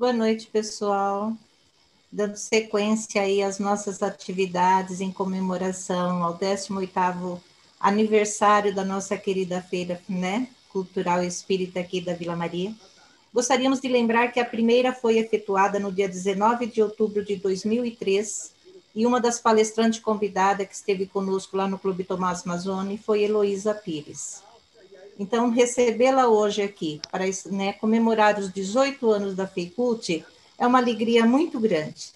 Boa noite, pessoal. Dando sequência aí às nossas atividades em comemoração ao 18º aniversário da nossa querida feira, né, cultural espírita aqui da Vila Maria. Gostaríamos de lembrar que a primeira foi efetuada no dia 19 de outubro de 2003 e uma das palestrantes convidadas que esteve conosco lá no Clube Tomás Mazzoni foi Heloísa Pires. Então, recebê-la hoje aqui para, né, comemorar os 18 anos da FEICULT é uma alegria muito grande,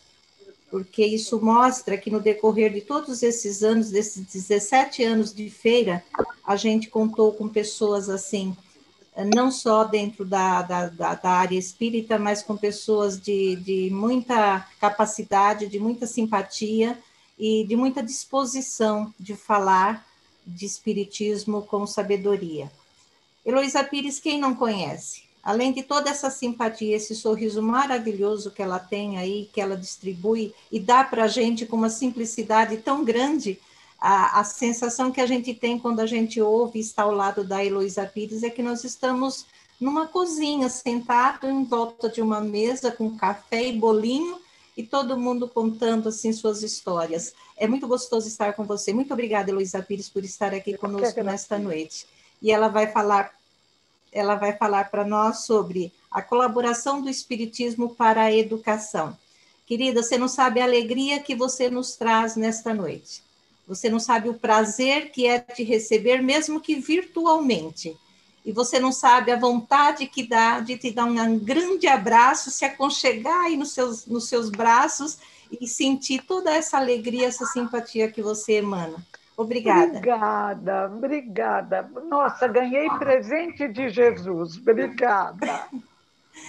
porque isso mostra que no decorrer de todos esses anos, desses 17 anos de feira, a gente contou com pessoas assim, não só dentro da área espírita, mas com pessoas de muita capacidade, de muita simpatia e de muita disposição de falar de espiritismo com sabedoria. Heloísa Pires, quem não conhece? Além de toda essa simpatia, esse sorriso maravilhoso que ela tem aí, que ela distribui e dá para a gente com uma simplicidade tão grande, a sensação que a gente tem quando a gente ouve e está ao lado da Heloísa Pires é que nós estamos numa cozinha, sentado em volta de uma mesa com café e bolinho e todo mundo contando assim suas histórias. É muito gostoso estar com você. Muito obrigada, Heloísa Pires, por estar aqui conosco nesta noite. E ela vai falar para nós sobre a colaboração do Espiritismo para a educação. Querida, você não sabe a alegria que você nos traz nesta noite. Você não sabe o prazer que é te receber, mesmo que virtualmente. E você não sabe a vontade que dá de te dar um grande abraço, se aconchegar aí nos seus braços e sentir toda essa alegria, essa simpatia que você emana. Obrigada. Obrigada, obrigada. Nossa, ganhei presente de Jesus. Obrigada.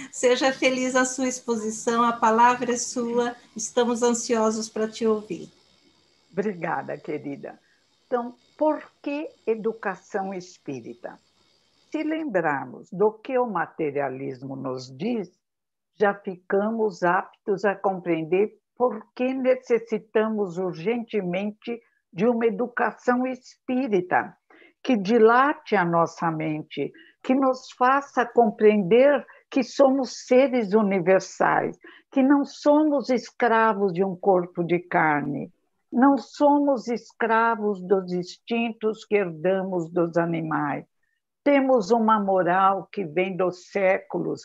Seja feliz a sua exposição, a palavra é sua, estamos ansiosos para te ouvir. Obrigada, querida. Então, por que educação espírita? Se lembrarmos do que o materialismo nos diz, já ficamos aptos a compreender por que necessitamos urgentemente de uma educação espírita que dilate a nossa mente, que nos faça compreender que somos seres universais, que não somos escravos de um corpo de carne, não somos escravos dos instintos que herdamos dos animais. Temos uma moral que vem dos séculos,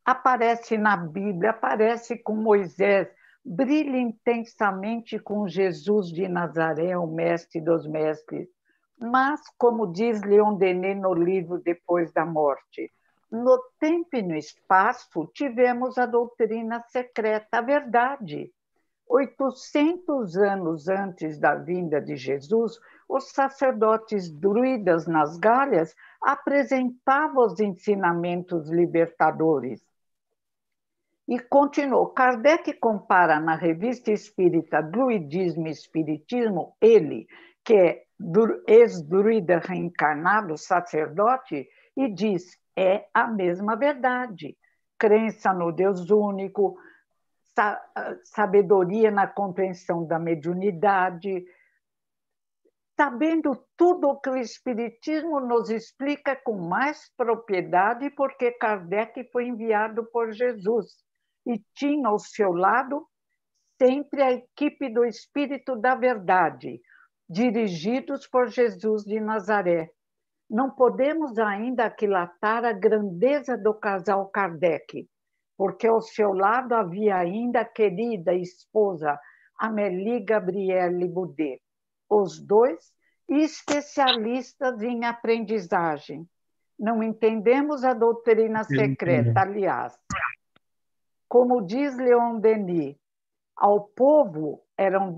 aparece na Bíblia, aparece com Moisés, brilha intensamente com Jesus de Nazaré, o mestre dos mestres. Mas, como diz Leon Denis no livro Depois da Morte, no tempo e no espaço tivemos a doutrina secreta, a verdade. 800 anos antes da vinda de Jesus, os sacerdotes druidas nas Galhas apresentavam os ensinamentos libertadores. E continuou. Kardec compara na Revista Espírita Druidismo e Espiritismo, ele, que é ex-druida reencarnado, sacerdote, e diz: é a mesma verdade. Crença no Deus único, sabedoria na compreensão da mediunidade, sabendo tudo o que o Espiritismo nos explica com mais propriedade, porque Kardec foi enviado por Jesus e tinha ao seu lado sempre a equipe do Espírito da Verdade, dirigidos por Jesus de Nazaré. Não podemos ainda aquilatar a grandeza do casal Kardec, porque ao seu lado havia ainda a querida esposa Amélie Gabrielle Boudet, os dois especialistas em aprendizagem. Não entendemos a doutrina secreta, aliás. Como diz Leon Denis, ao povo eram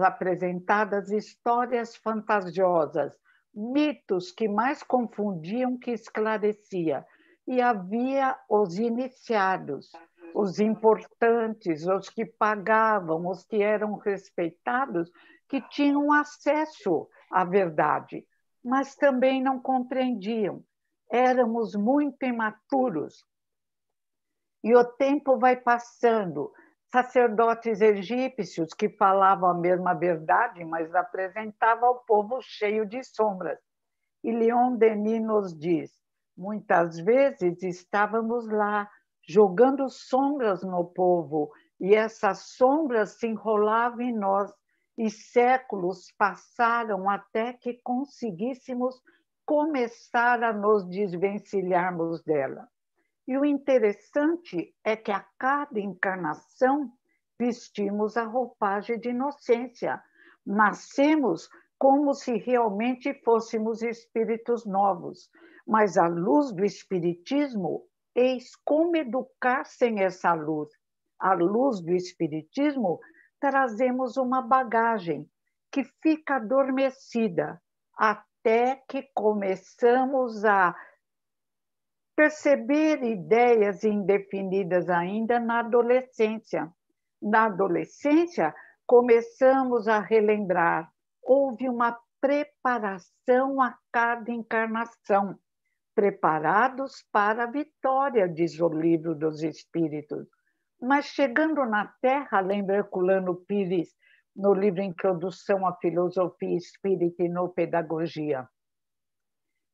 apresentadas histórias fantasiosas, mitos que mais confundiam que esclarecia. E havia os iniciados, os importantes, os que pagavam, os que eram respeitados, que tinham acesso à verdade, mas também não compreendiam. Éramos muito imaturos. E o tempo vai passando. Sacerdotes egípcios que falavam a mesma verdade, mas apresentavam ao povo cheio de sombras. E Leon Denis nos diz: muitas vezes estávamos lá, jogando sombras no povo, e essas sombras se enrolavam em nós, e séculos passaram até que conseguíssemos começar a nos desvencilharmos dela. E o interessante é que a cada encarnação vestimos a roupagem de inocência. Nascemos como se realmente fôssemos espíritos novos, mas a luz do espiritismo, eis como educar sem essa luz. A luz do espiritismo, trazemos uma bagagem que fica adormecida até que começamos a perceber ideias indefinidas ainda na adolescência. Na adolescência, começamos a relembrar. Houve uma preparação a cada encarnação, preparados para a vitória, diz o livro dos Espíritos. Mas chegando na Terra, lembra Herculano Pires, no livro Introdução à Filosofia Espírita e no Pedagogia,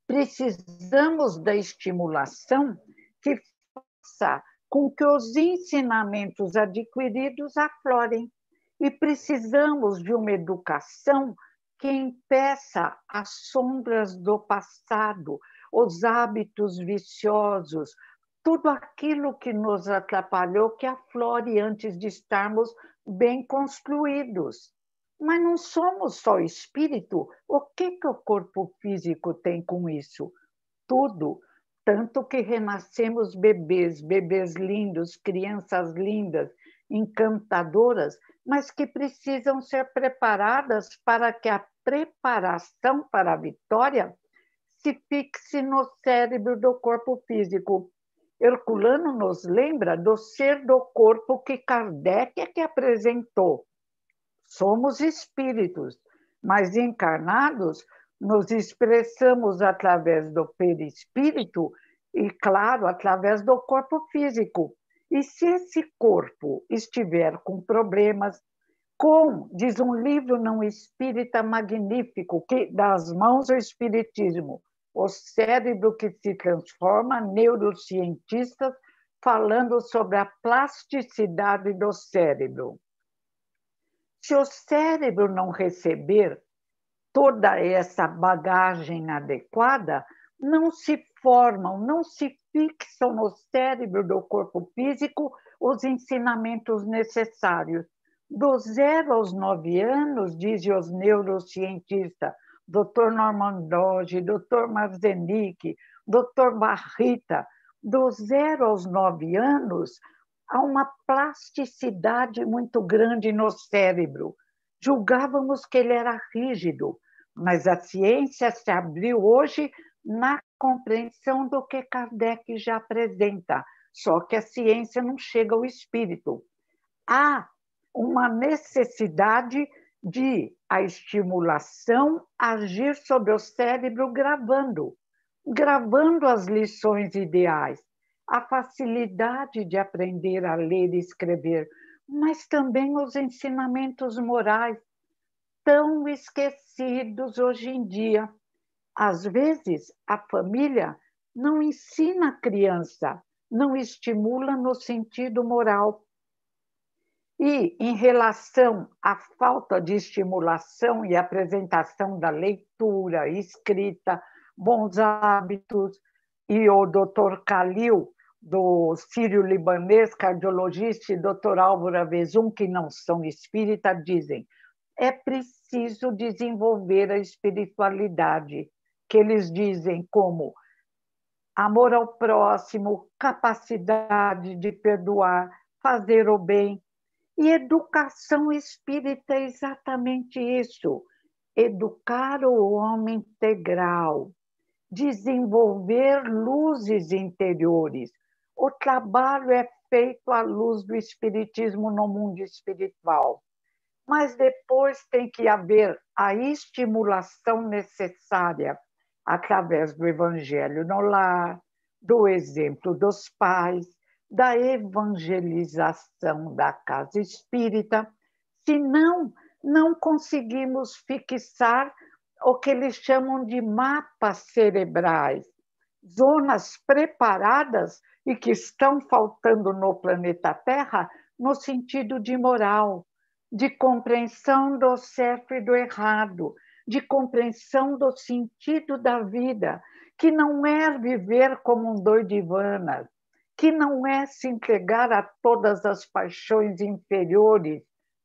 precisamos da estimulação que faça com que os ensinamentos adquiridos aflorem. E precisamos de uma educação que impeça as sombras do passado, os hábitos viciosos, tudo aquilo que nos atrapalhou, que aflore antes de estarmos bem construídos. Mas não somos só espírito. O que o corpo físico tem com isso? Tudo. Tanto que renascemos bebês, bebês lindos, crianças lindas, encantadoras, mas que precisam ser preparadas para que a preparação para a vitória se fixe no cérebro do corpo físico. Herculano nos lembra do ser do corpo que Kardec é que apresentou. Somos espíritos, mas encarnados nos expressamos através do perispírito e, claro, através do corpo físico. E se esse corpo estiver com problemas, diz um livro não espírita magnífico, que das mãos do espiritismo, o cérebro que se transforma, neurocientistas falando sobre a plasticidade do cérebro. Se o cérebro não receber toda essa bagagem adequada, não se formam, não se fixam no cérebro do corpo físico os ensinamentos necessários. Do 0 aos 9 anos, dizem os neurocientistas, Dr. Norman Doge, Dr. Marzenic, Dr. Barrita, do 0 aos 9 anos, há uma plasticidade muito grande no cérebro. Julgávamos que ele era rígido, mas a ciência se abriu hoje na compreensão do que Kardec já apresenta, só que a ciência não chega ao espírito. Há uma necessidade de a estimulação agir sobre o cérebro gravando as lições ideais, a facilidade de aprender a ler e escrever, mas também os ensinamentos morais, tão esquecidos hoje em dia. Às vezes, a família não ensina a criança, não estimula no sentido moral. E, em relação à falta de estimulação e apresentação da leitura, escrita, bons hábitos, e o Dr. Khalil, do sírio-libanês, cardiologista, e Dr. Álvaro Avezum, que não são espíritas, dizem: é preciso desenvolver a espiritualidade, que eles dizem como amor ao próximo, capacidade de perdoar, fazer o bem. E educação espírita é exatamente isso: educar o homem integral, desenvolver luzes interiores. O trabalho é feito à luz do espiritismo no mundo espiritual. Mas depois tem que haver a estimulação necessária através do evangelho no lar, do exemplo dos pais, da evangelização da casa espírita. Senão, não conseguimos fixar o que eles chamam de mapas cerebrais, zonas preparadas e que estão faltando no planeta Terra no sentido de moral, de compreensão do certo e do errado, de compreensão do sentido da vida, que não é viver como um doidivanas, que não é se entregar a todas as paixões inferiores.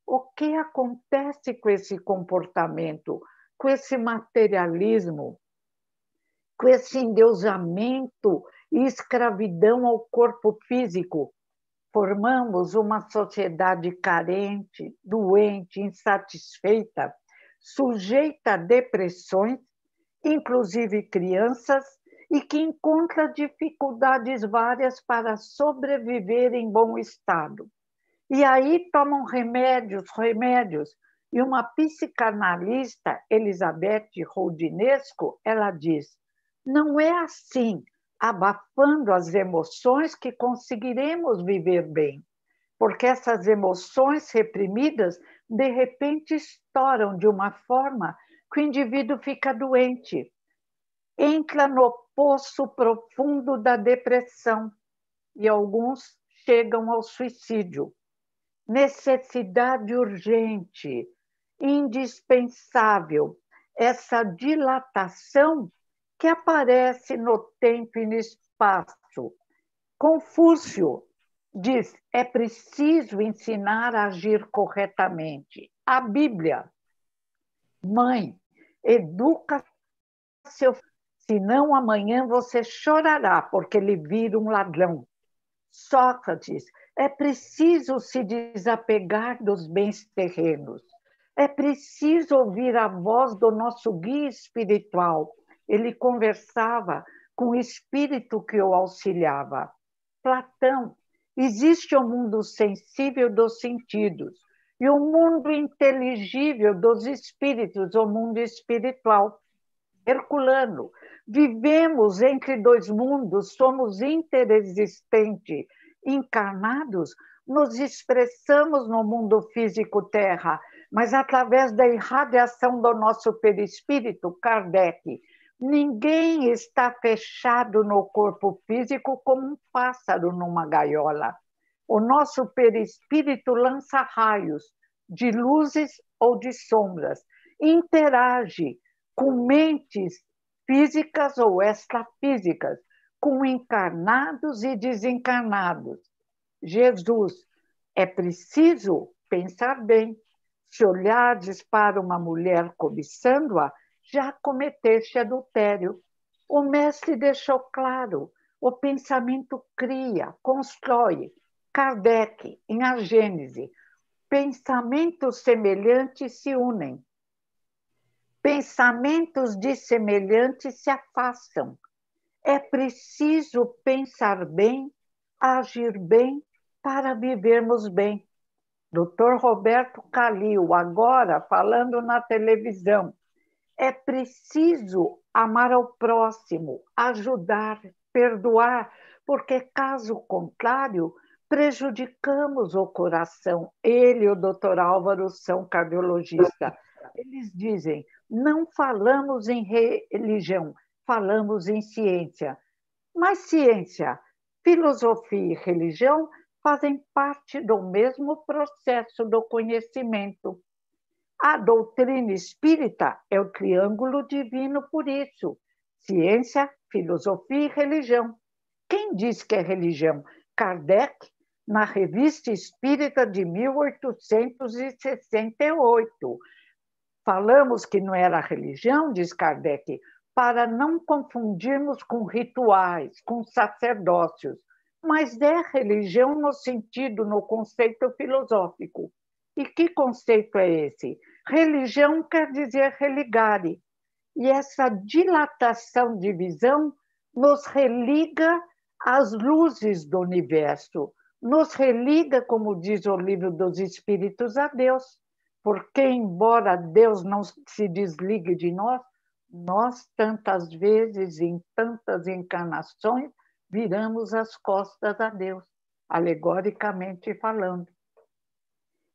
O que acontece com esse comportamento, com esse materialismo, com esse endeusamento e escravidão ao corpo físico? Formamos uma sociedade carente, doente, insatisfeita, sujeita a depressões, inclusive crianças, e que encontra dificuldades várias para sobreviver em bom estado. E aí tomam remédios, remédios. E uma psicanalista, Elizabeth Roudinesco, ela diz: não é assim, abafando as emoções, que conseguiremos viver bem, porque essas emoções reprimidas, de repente, estouram de uma forma que o indivíduo fica doente, entra no poço profundo da depressão e alguns chegam ao suicídio. Necessidade urgente, indispensável, essa dilatação que aparece no tempo e no espaço. Confúcio diz: é preciso ensinar a agir corretamente. A Bíblia: mãe, educa seu filho, senão amanhã você chorará porque ele vira um ladrão. Sócrates: é preciso se desapegar dos bens terrenos. É preciso ouvir a voz do nosso guia espiritual. Ele conversava com o espírito que o auxiliava. Platão: existe o mundo sensível dos sentidos e o mundo inteligível dos espíritos, o mundo espiritual. Herculano: vivemos entre dois mundos, somos interexistentes, encarnados, nos expressamos no mundo físico terra, mas através da irradiação do nosso perispírito. Kardec: ninguém está fechado no corpo físico como um pássaro numa gaiola. O nosso perispírito lança raios de luzes ou de sombras, interage com mentes físicas ou extrafísicas, com encarnados e desencarnados. Jesus: é preciso pensar bem. Se olhardes para uma mulher cobiçando-a, já cometeste adultério. O mestre deixou claro: o pensamento cria, constrói. Kardec, em A Gênese: pensamentos semelhantes se unem. Pensamentos dissemelhantes se afastam. É preciso pensar bem, agir bem, para vivermos bem. Dr. Roberto Calil, agora falando na televisão: é preciso amar ao próximo, ajudar, perdoar, porque, caso contrário, prejudicamos o coração. Ele e o Dr. Álvaro são cardiologista. Eles dizem: não falamos em religião, falamos em ciência. Mas ciência, filosofia e religião fazem parte do mesmo processo do conhecimento. A doutrina espírita é o triângulo divino por isso: ciência, filosofia e religião. Quem diz que é religião? Kardec, na Revista Espírita de 1868. Falamos que não era religião, diz Kardec, para não confundirmos com rituais, com sacerdócios, mas é religião no sentido, no conceito filosófico. E que conceito é esse? Religião quer dizer religare. E essa dilatação de visão nos religa às luzes do universo, nos religa, como diz o Livro dos Espíritos, a Deus. Porque, embora Deus não se desligue de nós, nós, tantas vezes, em tantas encarnações, viramos as costas a Deus, alegoricamente falando.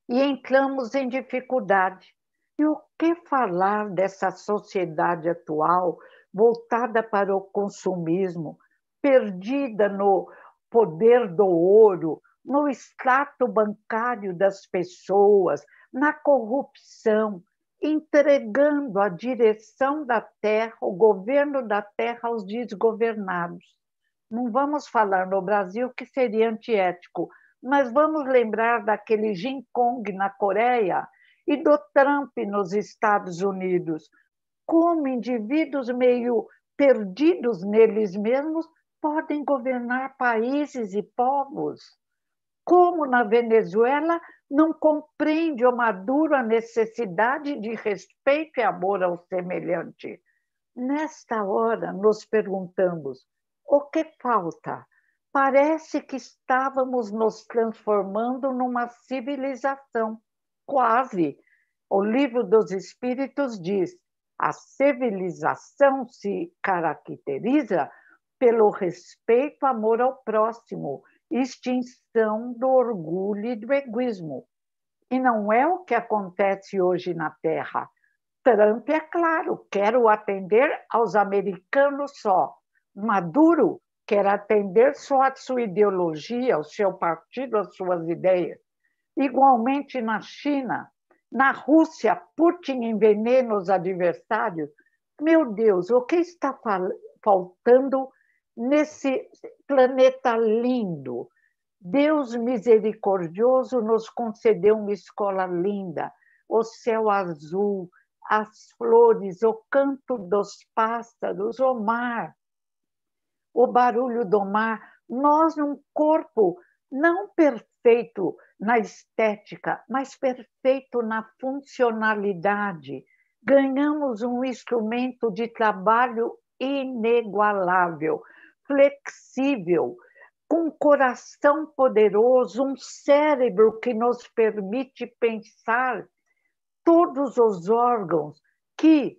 E entramos em dificuldade. E o que falar dessa sociedade atual, voltada para o consumismo, perdida no poder do ouro, no extrato bancário das pessoas, na corrupção, entregando a direção da terra, o governo da terra aos desgovernados. Não vamos falar no Brasil que seria antiético, mas vamos lembrar daquele Jin Kong na Coreia e do Trump nos Estados Unidos. Como indivíduos meio perdidos neles mesmos podem governar países e povos. Como na Venezuela não compreende o Maduro a necessidade de respeito e amor ao semelhante. Nesta hora, nos perguntamos, o que falta? Parece que estávamos nos transformando numa civilização, quase. O Livro dos Espíritos diz, a civilização se caracteriza pelo respeito, amor ao próximo, extinção do orgulho e do egoísmo. E não é o que acontece hoje na Terra. Trump, é claro, quer atender aos americanos só. Maduro quer atender só a sua ideologia, o seu partido, as suas ideias. Igualmente na China, na Rússia, Putin envenena os adversários. Meu Deus, o que está faltando nesse planeta lindo? Deus misericordioso nos concedeu uma escola linda, o céu azul, as flores, o canto dos pássaros, o mar, o barulho do mar. Nós, num corpo não perfeito na estética, mas perfeito na funcionalidade, ganhamos um instrumento de trabalho inigualável, flexível, com um coração poderoso, um cérebro que nos permite pensar, todos os órgãos que,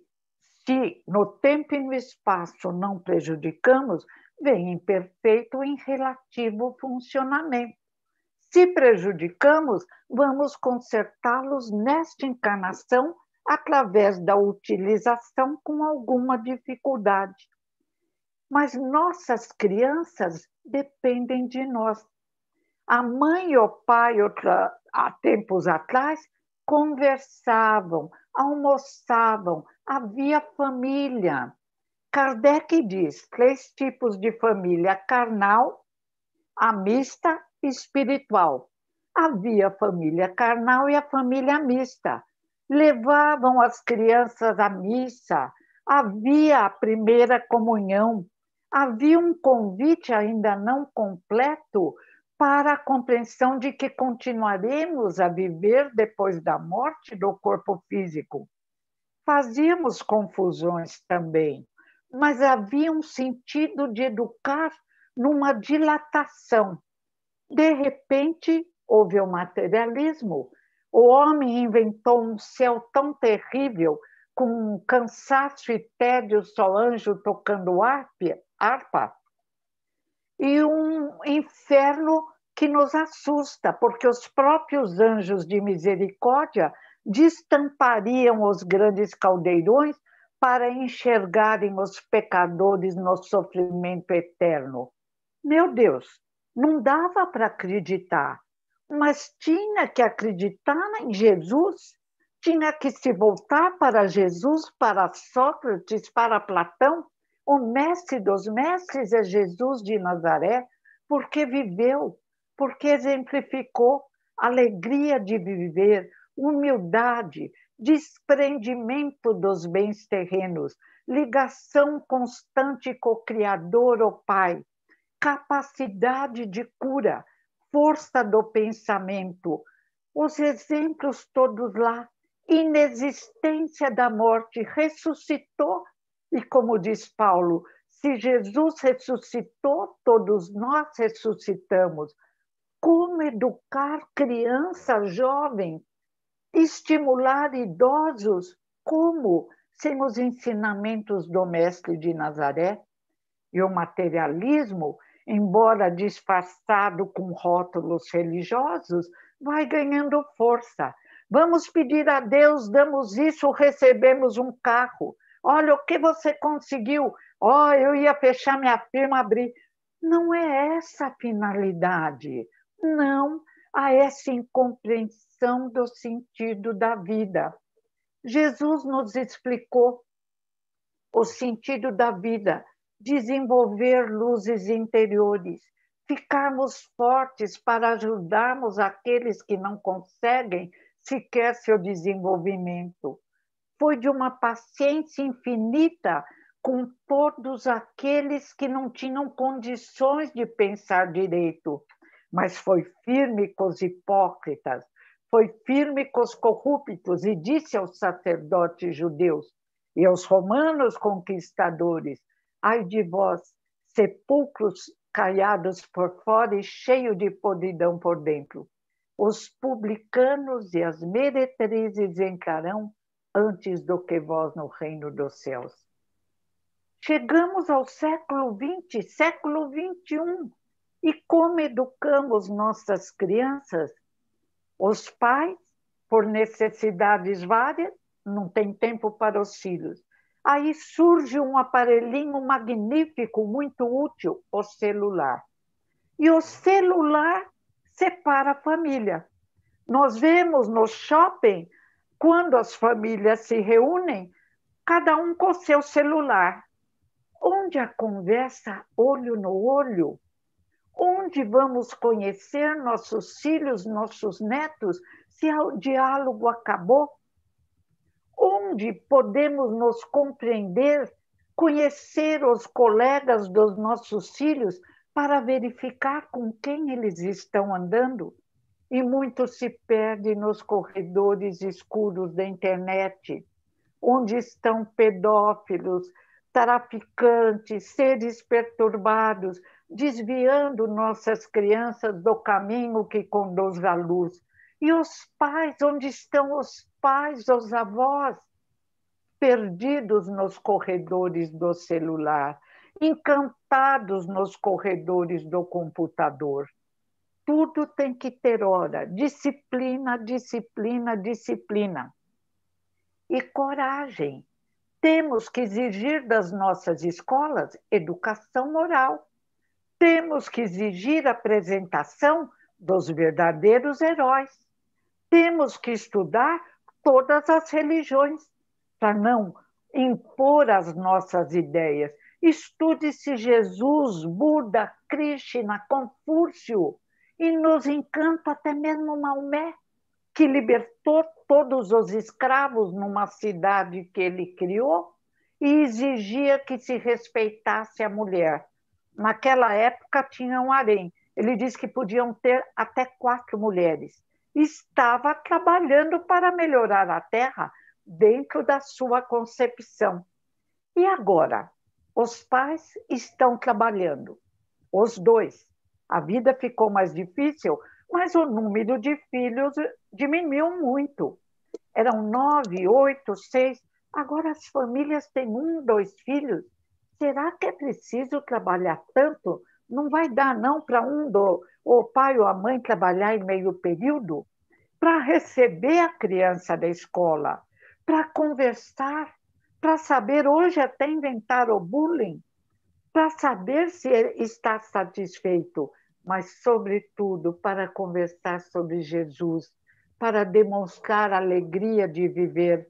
se no tempo e no espaço não prejudicamos, vêm em perfeito e relativo funcionamento. Se prejudicamos, vamos consertá-los nesta encarnação através da utilização com alguma dificuldade. Mas nossas crianças dependem de nós. A mãe e o pai, há tempos atrás, conversavam, almoçavam, havia família. Kardec diz 3 tipos de família: carnal, a mista e espiritual. Havia a família carnal e a família mista. Levavam as crianças à missa, havia a primeira comunhão, havia um convite ainda não completo para a compreensão de que continuaremos a viver depois da morte do corpo físico. Fazíamos confusões também, mas havia um sentido de educar numa dilatação. De repente, houve o materialismo. O homem inventou um céu tão terrível, com cansaço e tédio, só anjo tocando harpa, e um inferno que nos assusta, porque os próprios anjos de misericórdia destampariam os grandes caldeirões para enxergarem os pecadores no sofrimento eterno. Meu Deus, não dava para acreditar, mas tinha que acreditar em Jesus, tinha que se voltar para Jesus, para Sócrates, para Platão. O mestre dos mestres é Jesus de Nazaré, porque viveu, porque exemplificou alegria de viver, humildade, desprendimento dos bens terrenos, ligação constante com o Criador, o Pai, capacidade de cura, força do pensamento, os exemplos todos lá, inexistência da morte, ressuscitou. E como diz Paulo, se Jesus ressuscitou, todos nós ressuscitamos. Como educar crianças, jovens, estimular idosos? Como? Sem os ensinamentos do Mestre de Nazaré. E o materialismo, embora disfarçado com rótulos religiosos, vai ganhando força. Vamos pedir a Deus, damos isso, recebemos um carro. Olha, o que você conseguiu? Eu ia fechar minha firma, abrir. Não é essa a finalidade. Não há essa incompreensão do sentido da vida. Jesus nos explicou o sentido da vida, desenvolver luzes interiores, ficarmos fortes para ajudarmos aqueles que não conseguem sequer seu desenvolvimento. Foi de uma paciência infinita com todos aqueles que não tinham condições de pensar direito, mas foi firme com os hipócritas, foi firme com os corruptos e disse aos sacerdotes judeus e aos romanos conquistadores: ai de vós, sepulcros caiados por fora e cheio de podridão por dentro. Os publicanos e as meretrizes entrarão antes do que vós no reino dos céus. Chegamos ao século XX, século XXI, e como educamos nossas crianças? Os pais, por necessidades várias, não têm tempo para os filhos. Aí surge um aparelhinho magnífico, muito útil, o celular. E o celular separa a família. Nós vemos no shopping, quando as famílias se reúnem, cada um com seu celular. Onde a conversa olho no olho? Onde vamos conhecer nossos filhos, nossos netos, se o diálogo acabou? Onde podemos nos compreender, conhecer os colegas dos nossos filhos para verificar com quem eles estão andando? E muito se perde nos corredores escuros da internet, onde estão pedófilos, traficantes, seres perturbados, desviando nossas crianças do caminho que conduz à luz. E os pais, onde estão os pais, os avós, perdidos nos corredores do celular, encantados nos corredores do computador. Tudo tem que ter hora, disciplina, disciplina, disciplina. E coragem. Temos que exigir das nossas escolas educação moral. Temos que exigir a apresentação dos verdadeiros heróis. Temos que estudar todas as religiões, para não impor as nossas ideias. Estude-se Jesus, Buda, Krishna, Confúcio, e nos encanta até mesmo Maomé, que libertou todos os escravos numa cidade que ele criou e exigia que se respeitasse a mulher. Naquela época tinha um harém. Ele disse que podiam ter até 4 mulheres. Estava trabalhando para melhorar a terra dentro da sua concepção. E agora? Os pais estão trabalhando, os dois. A vida ficou mais difícil, mas o número de filhos diminuiu muito. Eram 9, 8, 6. Agora as famílias têm 1, 2 filhos. Será que é preciso trabalhar tanto? Não vai dar, não, para o pai ou a mãe trabalhar em meio período? Para receber a criança da escola, para conversar, para saber, hoje até inventar o bullying, para saber se está satisfeito, mas, sobretudo, para conversar sobre Jesus, para demonstrar a alegria de viver.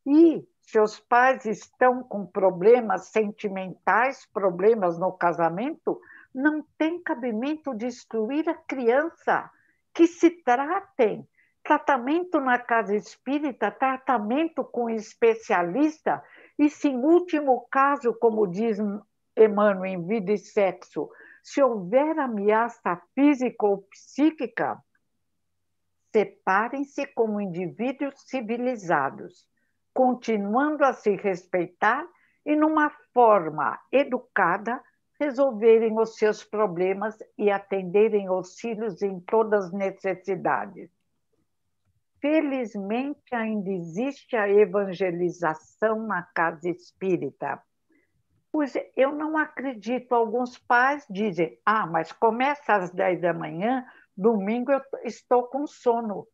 E seus pais estão com problemas sentimentais, problemas no casamento, não tem cabimento de excluir a criança, que se tratem. Tratamento na casa espírita, tratamento com especialista, e se em último caso, como diz Emmanuel em Vida e Sexo, se houver ameaça física ou psíquica, separem-se como indivíduos civilizados, continuando a se respeitar e, numa forma educada, resolverem os seus problemas e atenderem os filhos em todas as necessidades. Felizmente, ainda existe a evangelização na casa espírita. Pois eu não acredito. Alguns pais dizem: mas começa às 10 da manhã, domingo eu estou com sono.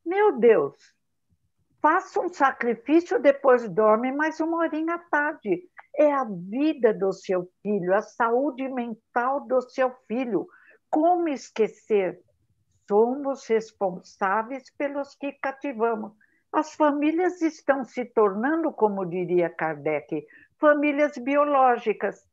Meu Deus! Faça um sacrifício, depois dorme mais uma horinha à tarde. É a vida do seu filho, a saúde mental do seu filho. Como esquecer? Somos responsáveis pelos que cativamos. As famílias estão se tornando, como diria Kardec, famílias biológicas,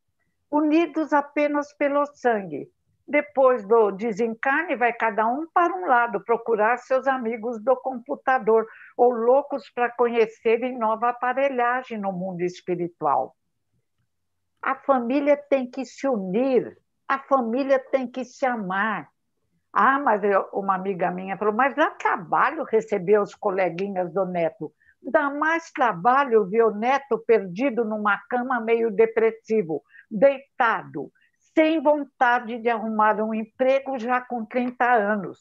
unidos apenas pelo sangue. Depois do desencarne, vai cada um para um lado procurar seus amigos do computador ou loucos para conhecerem nova aparelhagem no mundo espiritual. A família tem que se unir, a família tem que se amar. Ah, mas uma amiga minha falou, mas dá trabalho receber os coleguinhas do neto. Dá mais trabalho ver o neto perdido numa cama meio depressivo, deitado, sem vontade de arrumar um emprego já com 30 anos.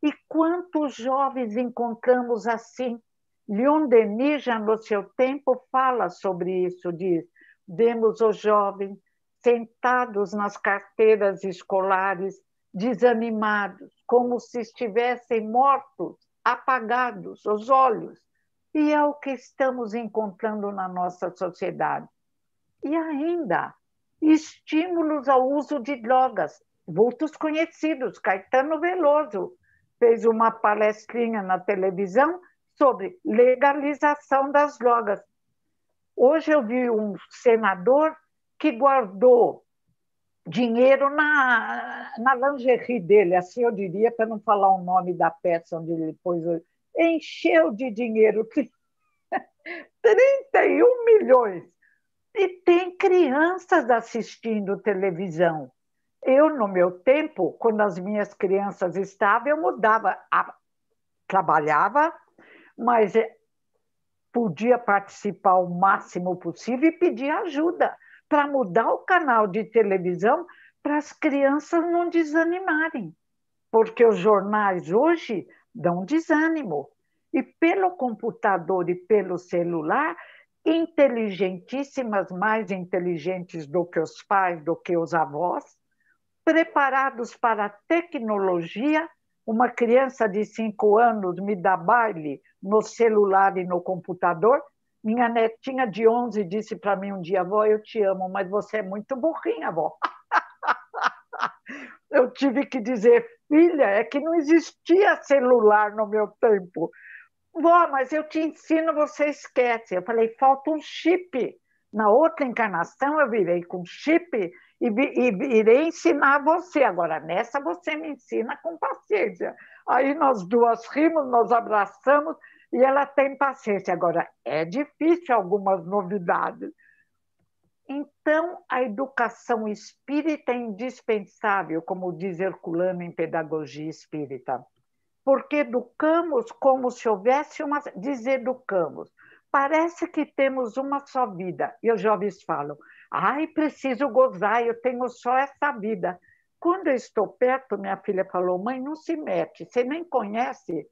E quantos jovens encontramos assim? Leon Denis, já no seu tempo, fala sobre isso, diz, vemos os jovens sentados nas carteiras escolares, desanimados, como se estivessem mortos, apagados, os olhos. E é o que estamos encontrando na nossa sociedade. E ainda, estímulos ao uso de drogas. Vultos conhecidos, Caetano Veloso fez uma palestrinha na televisão sobre legalização das drogas. Hoje eu vi um senador que guardou dinheiro na lingerie dele, assim eu diria, para não falar o nome da peça onde ele pôs, encheu de dinheiro, 31 milhões. E tem crianças assistindo televisão. Eu, no meu tempo, quando as minhas crianças estavam, eu mudava, trabalhava, mas podia participar o máximo possível e pedir ajuda para mudar o canal de televisão para as crianças não desanimarem, porque os jornais hoje dão desânimo. E pelo computador e pelo celular, inteligentíssimas, mais inteligentes do que os pais, do que os avós, preparados para a tecnologia. Uma criança de 5 anos me dá baile no celular e no computador. Minha netinha de 11 disse para mim um dia, avó, eu te amo, mas você é muito burrinha, avó. Eu tive que dizer, filha, é que não existia celular no meu tempo. Vó, mas eu te ensino, você esquece. Eu falei, falta um chip. Na outra encarnação eu virei com chip e irei ensinar você. Agora, nessa você me ensina com paciência. Aí nós duas rimos, nós abraçamos e ela tem paciência. Agora, é difícil algumas novidades. Então, a educação espírita é indispensável, como diz Herculano em Pedagogia Espírita, porque educamos como se houvesse uma... Deseducamos. Parece que temos uma só vida. E os jovens falam, ai, preciso gozar, eu tenho só essa vida. Quando eu estou perto, minha filha falou, mãe, não se mete, você nem conhece.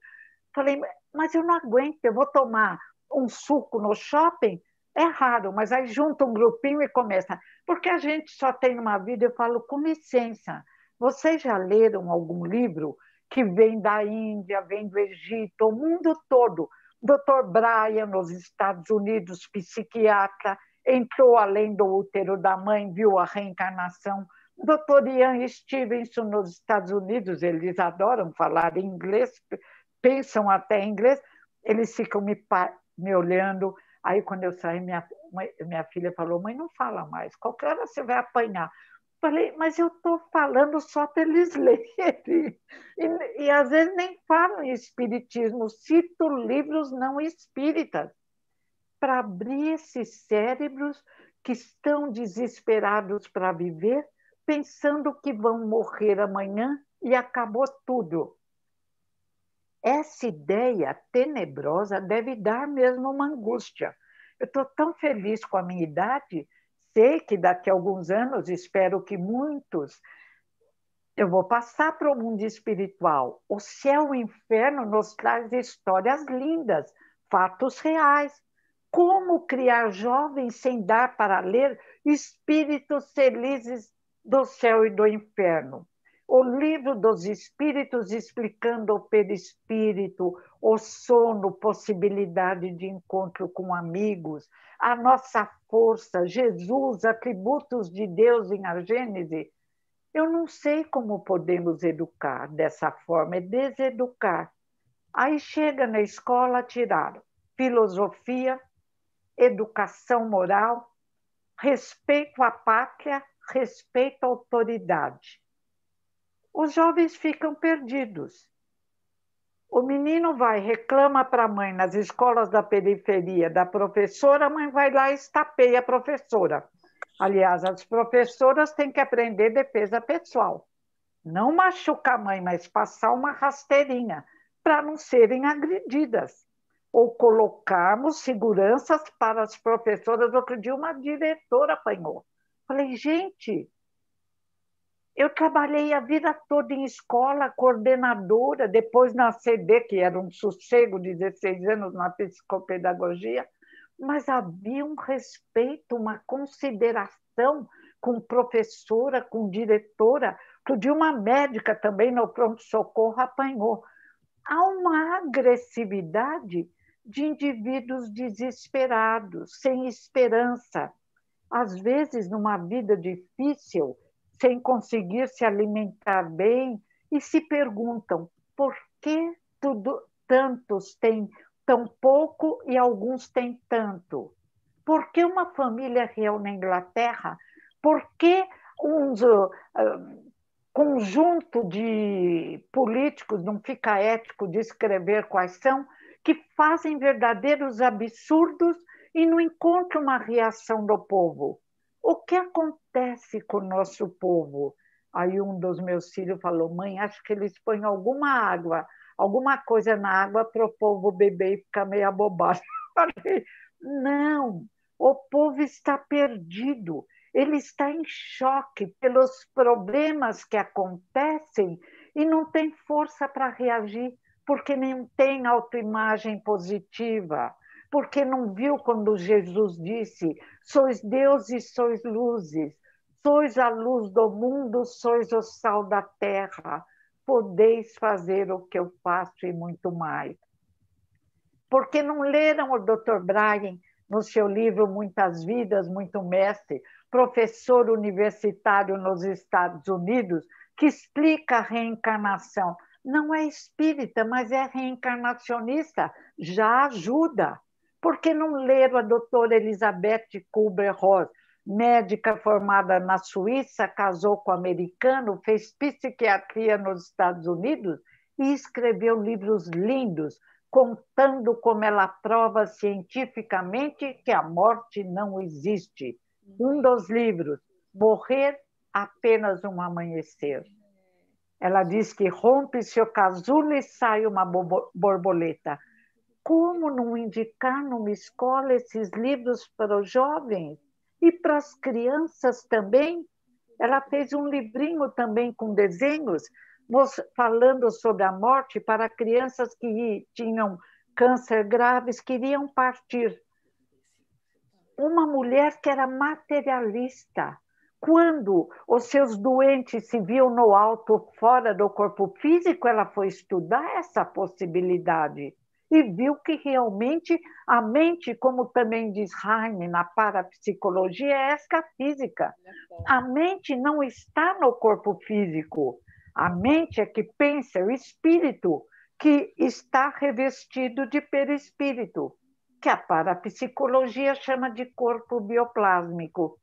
Falei, mas eu não aguento, eu vou tomar um suco no shopping? É raro, mas aí junta um grupinho e começa. Porque a gente só tem uma vida, eu falo, com licença, vocês já leram algum livro que vem da Índia, vem do Egito, o mundo todo? Dr. Brian, nos Estados Unidos, psiquiatra, entrou além do útero da mãe, viu a reencarnação. Dr. Ian Stevenson, nos Estados Unidos, eles adoram falar em inglês, pensam até em inglês, eles ficam me olhando. Aí, quando eu saí, minha filha falou, mãe, não fala mais, qualquer hora você vai apanhar. Falei, mas eu estou falando só para eles lerem. E às vezes nem falam em espiritismo, cito livros não espíritas, para abrir esses cérebros que estão desesperados para viver, pensando que vão morrer amanhã e acabou tudo. Essa ideia tenebrosa deve dar mesmo uma angústia. Eu estou tão feliz com a minha idade, sei que daqui a alguns anos, espero que muitos, eu vou passar para o mundo espiritual. O céu e o inferno nos traz histórias lindas, fatos reais. Como criar jovens sem dar para ler espíritos felizes do céu e do inferno? o livro dos espíritos explicando o perispírito, o sono, possibilidade de encontro com amigos, a nossa força, Jesus, atributos de Deus em a Gênese. Eu não sei como podemos educar dessa forma, é deseducar. Aí chega na escola, tiraram filosofia, educação moral, respeito à pátria, respeito à autoridade. Os jovens ficam perdidos. O menino vai, reclama para a mãe nas escolas da periferia da professora, a mãe vai lá e estapeia a professora. Aliás, as professoras têm que aprender defesa pessoal. Não machucar a mãe, mas passar uma rasteirinha para não serem agredidas. Ou colocarmos seguranças para as professoras. Outro dia uma diretora apanhou. Falei, gente, eu trabalhei a vida toda em escola, coordenadora, depois na CD, que era um sossego, 16 anos na psicopedagogia, mas havia um respeito, uma consideração com professora, com diretora. Outro dia uma médica também no pronto-socorro apanhou. Há uma agressividade de indivíduos desesperados, sem esperança. Às vezes, numa vida difícil, sem conseguir se alimentar bem, e se perguntam por que tantos têm tão pouco e alguns têm tanto? Por que uma família real na Inglaterra? Por que um conjunto de políticos, não fica ético descrever quais são, que fazem verdadeiros absurdos e não encontram uma reação do povo? O que acontece com o nosso povo? Aí um dos meus filhos falou, mãe, acho que eles põem alguma coisa na água para o povo beber e ficar meio abobado. Falei, não, o povo está perdido, ele está em choque pelos problemas que acontecem e não tem força para reagir, porque nem tem autoimagem positiva, porque não viu quando Jesus disse, sois Deus e sois luzes, sois a luz do mundo, sois o sal da terra, podeis fazer o que eu faço e muito mais. Porque não leram o Dr. Brian no seu livro Muitas Vidas, Muito Mestre, professor universitário nos Estados Unidos, que explica a reencarnação. Não é espírita, mas é reencarnacionista, já ajuda. Por que não leram a doutora Elizabeth Kubler-Ross, médica formada na Suíça, casou com um americano, fez psiquiatria nos Estados Unidos e escreveu livros lindos, contando como ela prova cientificamente que a morte não existe. Um dos livros, Morrer Apenas um Amanhecer. Ela diz que rompe-se o casulo e sai uma borboleta. Como não indicar numa escola esses livros para os jovens? E para as crianças também? Ela fez um livrinho também com desenhos, falando sobre a morte para crianças que tinham câncer graves, queriam partir. Uma mulher que era materialista. Quando os seus doentes se viam no alto, fora do corpo físico, ela foi estudar essa possibilidade e viu que realmente a mente, como também diz Heine na parapsicologia, é extrafísica. A mente não está no corpo físico. A mente é que pensa, o espírito que está revestido de perispírito, que a parapsicologia chama de corpo bioplásmico.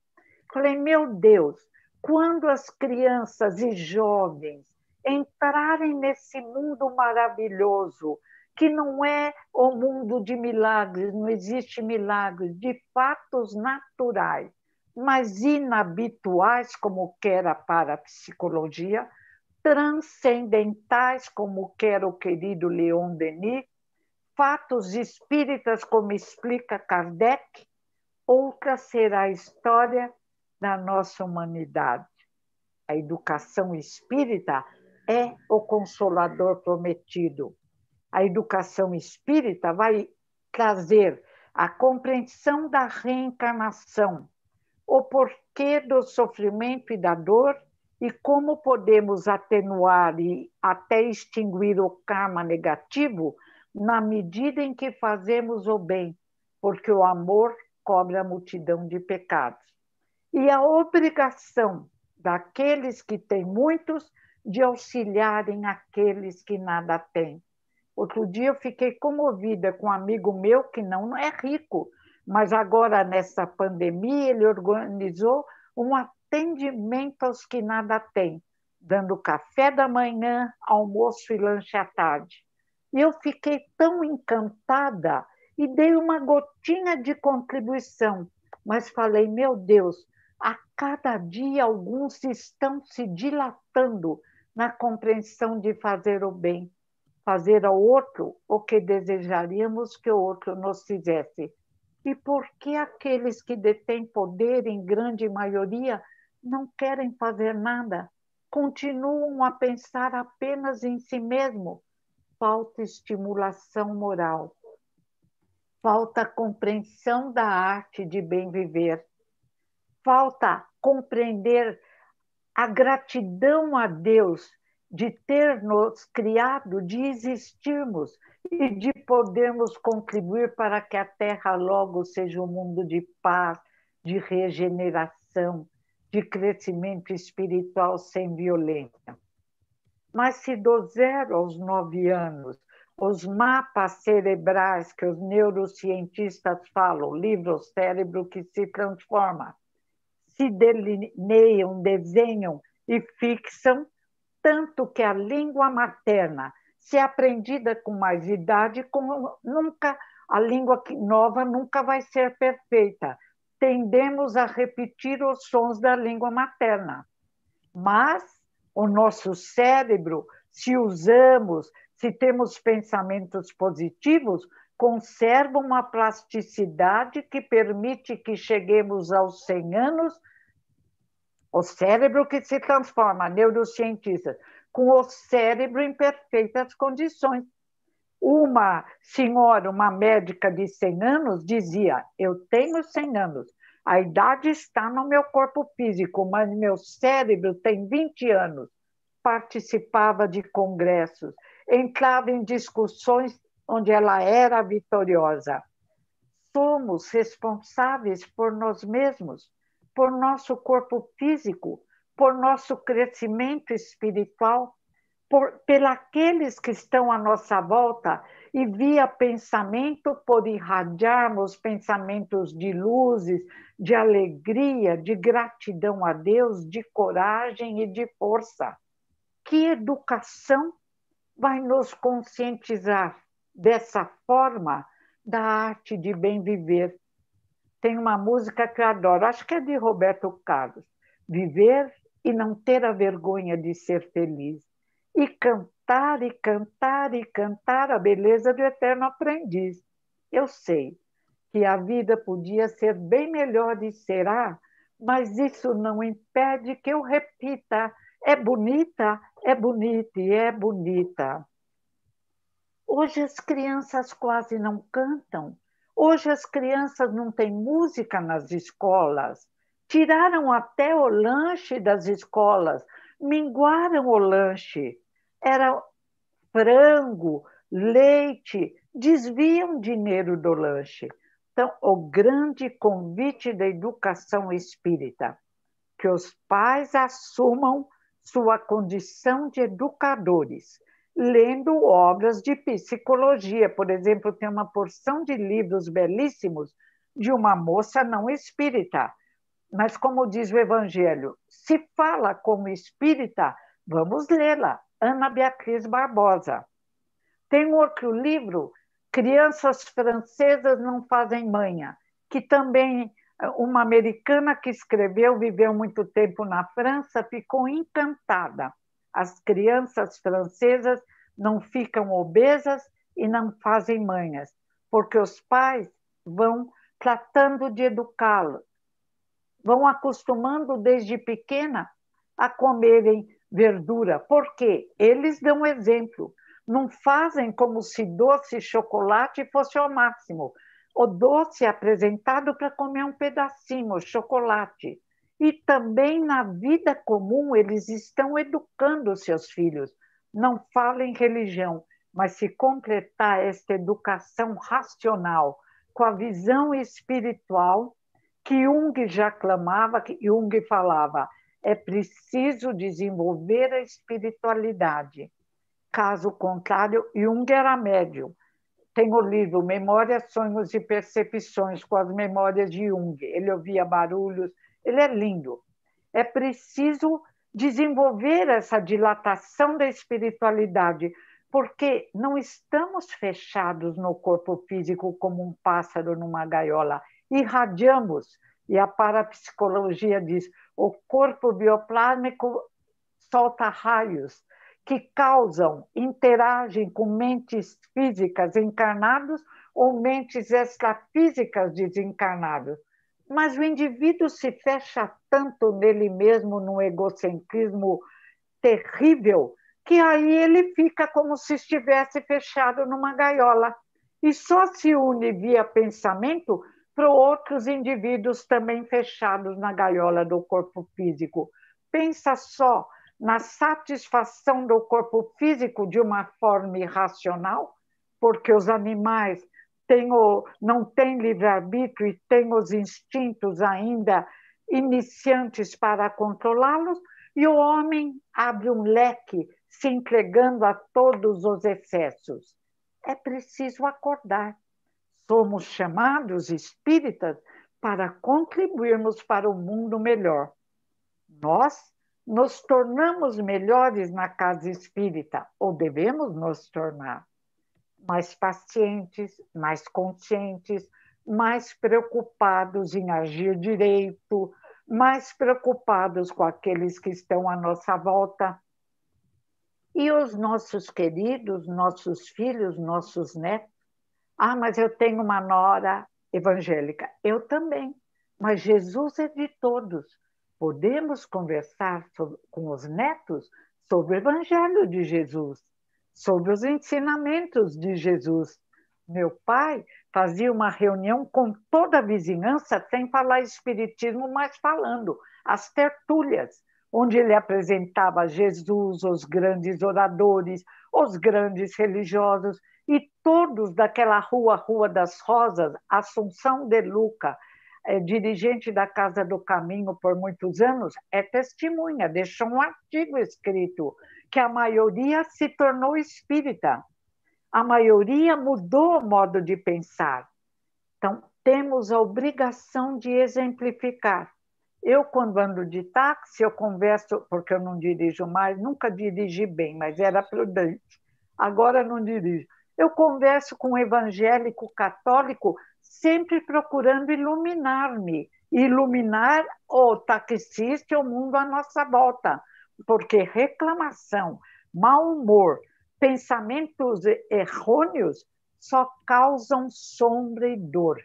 Falei, meu Deus, quando as crianças e jovens entrarem nesse mundo maravilhoso, que não é o mundo de milagres, não existe milagres, de fatos naturais, mas inabituais, como quer a parapsicologia, transcendentais, como quer o querido Leon Denis, fatos espíritas, como explica Kardec, outra será a história da nossa humanidade. A educação espírita é o consolador prometido. A educação espírita vai trazer a compreensão da reencarnação, o porquê do sofrimento e da dor e como podemos atenuar e até extinguir o karma negativo na medida em que fazemos o bem, porque o amor cobre a multidão de pecados. E a obrigação daqueles que têm muitos de auxiliarem aqueles que nada têm. Outro dia eu fiquei comovida com um amigo meu que não é rico, mas agora nessa pandemia ele organizou um atendimento aos que nada têm, dando café da manhã, almoço e lanche à tarde. E eu fiquei tão encantada e dei uma gotinha de contribuição, mas falei, meu Deus, a cada dia alguns estão se dilatando na compreensão de fazer o bem, fazer ao outro o que desejaríamos que o outro nos fizesse. E por que aqueles que detêm poder, em grande maioria, não querem fazer nada? Continuam a pensar apenas em si mesmo. Falta estimulação moral, falta compreensão da arte de bem viver, falta compreender a gratidão a Deus de ter nos criado, de existirmos e de podermos contribuir para que a Terra logo seja um mundo de paz, de regeneração, de crescimento espiritual sem violência. Mas se do 0 aos 9 anos, os mapas cerebrais que os neurocientistas falam, livro O Cérebro que se Transforma, se delineiam, desenham e fixam, tanto que a língua materna, se aprendida com mais idade, nunca, a língua nova nunca vai ser perfeita. Tendemos a repetir os sons da língua materna. Mas o nosso cérebro, se usamos, se temos pensamentos positivos, conserva uma plasticidade que permite que cheguemos aos 100 anos, o cérebro que se transforma, neurocientistas, com o cérebro em perfeitas condições. Uma senhora, uma médica de 100 anos, dizia, eu tenho 100 anos, a idade está no meu corpo físico, mas meu cérebro tem 20 anos. Participava de congressos, entrava em discussões onde ela era vitoriosa. Somos responsáveis por nós mesmos, por nosso corpo físico, por nosso crescimento espiritual, pelaqueles que estão à nossa volta e via pensamento por irradiarmos pensamentos de luzes, de alegria, de gratidão a Deus, de coragem e de força. Que educação vai nos conscientizar dessa forma da arte de bem viver? Tem uma música que eu adoro, acho que é de Roberto Carlos. Viver e não ter a vergonha de ser feliz. E cantar, e cantar, e cantar a beleza do eterno aprendiz. Eu sei que a vida podia ser bem melhor e será, mas isso não impede que eu repita. É bonita e é bonita. Hoje as crianças quase não cantam. Hoje as crianças não têm música nas escolas. Tiraram até o lanche das escolas. Minguaram o lanche. Era frango, leite, desviam dinheiro do lanche. Então, o grande convite da educação espírita, que os pais assumam sua condição de educadores, lendo obras de psicologia. Por exemplo, tem uma porção de livros belíssimos de uma moça não espírita. Mas, como diz o Evangelho, se fala como espírita, vamos lê-la. Ana Beatriz Barbosa. Tem outro livro, Crianças Francesas Não Fazem Manha, que também uma americana que escreveu, viveu muito tempo na França, ficou encantada. As crianças francesas não ficam obesas e não fazem manhas, porque os pais vão tratando de educá-las, vão acostumando desde pequena a comerem verdura, porque eles dão exemplo. Não fazem como se doce e chocolate fosse o máximo. O doce é apresentado para comer um pedacinho, o chocolate. E também na vida comum eles estão educando seus filhos. Não fala em religião, mas se completar esta educação racional com a visão espiritual que Jung já clamava, que Jung falava, é preciso desenvolver a espiritualidade. Caso contrário, Jung era médium. Tem o livro Memórias, Sonhos e Percepções, com as memórias de Jung. Ele ouvia barulhos, ele é lindo. É preciso desenvolver essa dilatação da espiritualidade, porque não estamos fechados no corpo físico como um pássaro numa gaiola. Irradiamos, e a parapsicologia diz, o corpo bioplásmico solta raios que causam, interagem com mentes físicas encarnadas ou mentes extrafísicas desencarnadas. Mas o indivíduo se fecha tanto nele mesmo, num egocentrismo terrível, que aí ele fica como se estivesse fechado numa gaiola. E só se une via pensamento para outros indivíduos também fechados na gaiola do corpo físico. Pensa só na satisfação do corpo físico de uma forma irracional, porque os animais não têm livre-arbítrio e têm os instintos ainda iniciantes para controlá-los, e o homem abre um leque, se entregando a todos os excessos. É preciso acordar. Somos chamados espíritas para contribuirmos para um mundo melhor. Nós nos tornamos melhores na casa espírita, ou devemos nos tornar mais pacientes, mais conscientes, mais preocupados em agir direito, mais preocupados com aqueles que estão à nossa volta. E os nossos queridos, nossos filhos, nossos netos. Ah, mas eu tenho uma nora evangélica. Eu também. Mas Jesus é de todos. Podemos conversar com os netos sobre o Evangelho de Jesus, sobre os ensinamentos de Jesus. Meu pai fazia uma reunião com toda a vizinhança, sem falar espiritismo, mas falando, as tertúlias, onde ele apresentava Jesus, os grandes oradores, os grandes religiosos, e todos daquela Rua das Rosas, Assunção de Luca, dirigente da Casa do Caminho por muitos anos, é testemunha, deixou um artigo escrito, que a maioria se tornou espírita. A maioria mudou o modo de pensar. Então, temos a obrigação de exemplificar. Eu, quando ando de táxi, eu converso, porque eu não dirijo mais, nunca dirigi bem, mas era prudente. Agora não dirijo. Eu converso com um evangélico católico, sempre procurando iluminar-me, iluminar o taxista e o mundo à nossa volta, porque reclamação, mau humor, pensamentos errôneos só causam sombra e dor.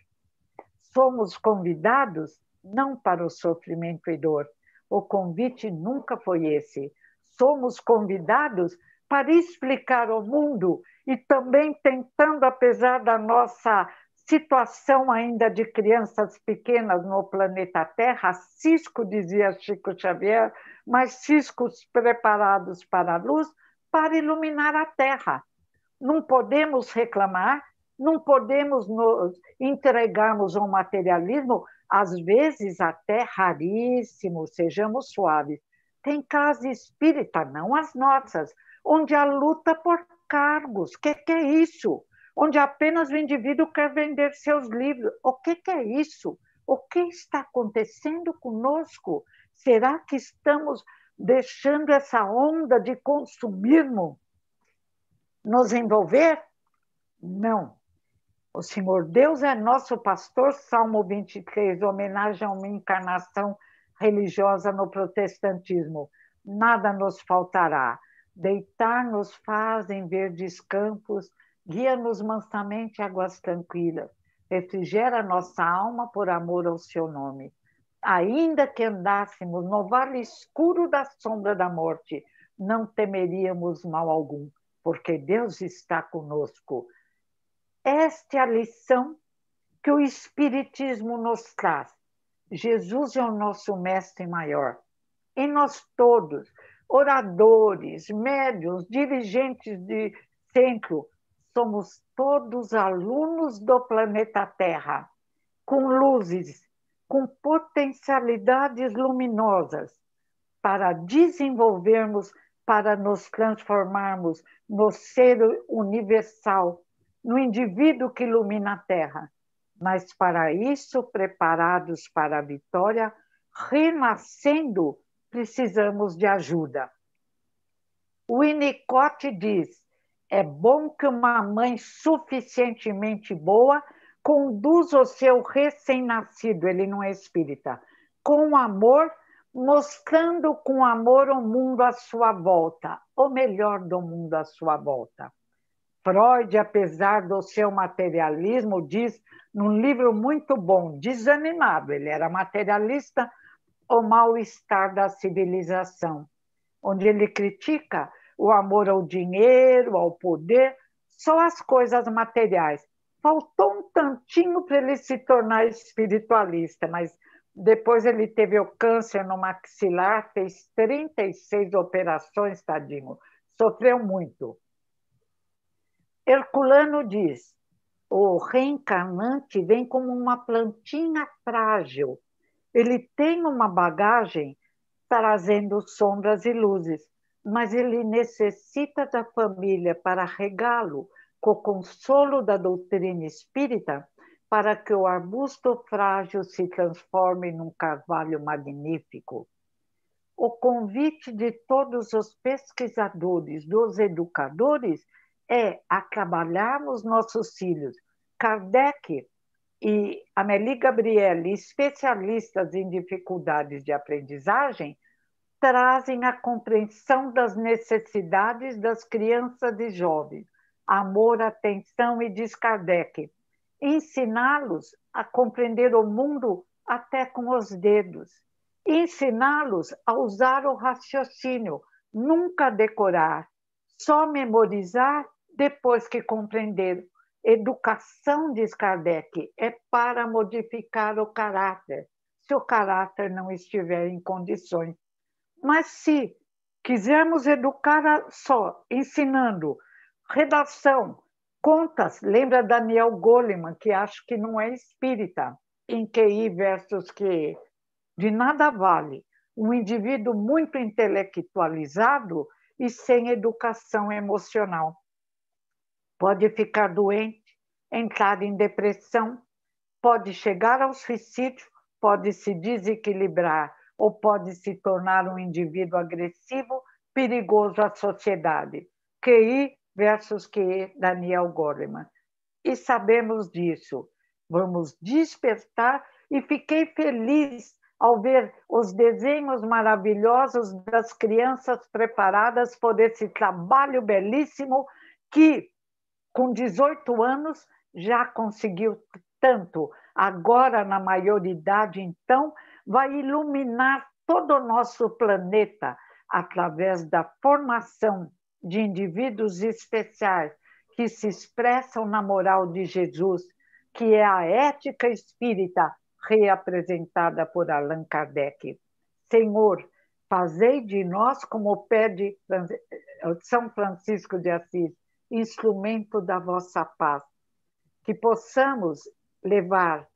Somos convidados não para o sofrimento e dor. O convite nunca foi esse. Somos convidados para explicar ao mundo e também tentando, apesar da nossa situação ainda de crianças pequenas no planeta Terra, cisco, dizia Chico Xavier, mas ciscos preparados para a luz, para iluminar a Terra. Não podemos reclamar, não podemos nos entregarmos ao materialismo, às vezes até raríssimo, sejamos suaves. Tem casa espírita, não as nossas, onde a luta por cargos. O que é isso? Onde apenas o indivíduo quer vender seus livros. O que é isso? O que está acontecendo conosco? Será que estamos deixando essa onda de consumismo nos envolver? Não. O Senhor Deus é nosso pastor, Salmo 23, homenagem a uma encarnação religiosa no protestantismo. Nada nos faltará. Deitar-nos faz em verdes campos, guia-nos mansamente águas tranquilas, refrigera nossa alma por amor ao seu nome. Ainda que andássemos no vale escuro da sombra da morte, não temeríamos mal algum, porque Deus está conosco. Esta é a lição que o Espiritismo nos traz. Jesus é o nosso mestre maior. E nós todos, oradores, médiuns, dirigentes de centro, somos todos alunos do planeta Terra, com luzes, com potencialidades luminosas, para desenvolvermos, para nos transformarmos no ser universal, no indivíduo que ilumina a Terra. Mas para isso, preparados para a vitória, renascendo, precisamos de ajuda. O Winnicott diz: é bom que uma mãe suficientemente boa conduza o seu recém-nascido, ele não é espírita, com amor, mostrando com amor o mundo à sua volta, o melhor do mundo à sua volta. Freud, apesar do seu materialismo, diz num livro muito bom, Desanimado, ele era materialista, O Mal-Estar da Civilização, onde ele critica o amor ao dinheiro, ao poder, só as coisas materiais. Faltou um tantinho para ele se tornar espiritualista, mas depois ele teve o câncer no maxilar, fez 36 operações, tadinho, sofreu muito. Herculano diz: o reencarnante vem como uma plantinha frágil. Ele tem uma bagagem trazendo sombras e luzes, mas ele necessita da família para regá-lo com o consolo da doutrina espírita, para que o arbusto frágil se transforme num carvalho magnífico. O convite de todos os pesquisadores, dos educadores, é a trabalharmos nossos filhos. Kardec e Amélie Gabriele, especialistas em dificuldades de aprendizagem, trazem a compreensão das necessidades das crianças e jovens, amor, atenção, e diz Kardec, ensiná-los a compreender o mundo até com os dedos, ensiná-los a usar o raciocínio, nunca decorar, só memorizar depois que compreender. Educação, diz Kardec, é para modificar o caráter, se o caráter não estiver em condições. Mas se quisermos educar só, ensinando redação, contas, lembra Daniel Goleman, que acho que não é espírita, em QI versus QE, de nada vale um indivíduo muito intelectualizado e sem educação emocional. Pode ficar doente, entrar em depressão, pode chegar ao suicídio, pode se desequilibrar ou pode se tornar um indivíduo agressivo, perigoso à sociedade. QI versus QE, Daniel Goleman. E sabemos disso. Vamos despertar, e fiquei feliz ao ver os desenhos maravilhosos das crianças preparadas por esse trabalho belíssimo que, com 18 anos, já conseguiu tanto. Agora, na maioridade, então, vai iluminar todo o nosso planeta através da formação de indivíduos especiais que se expressam na moral de Jesus, que é a ética espírita reapresentada por Allan Kardec. Senhor, fazei de nós, como pede São Francisco de Assis, instrumento da vossa paz, que possamos levar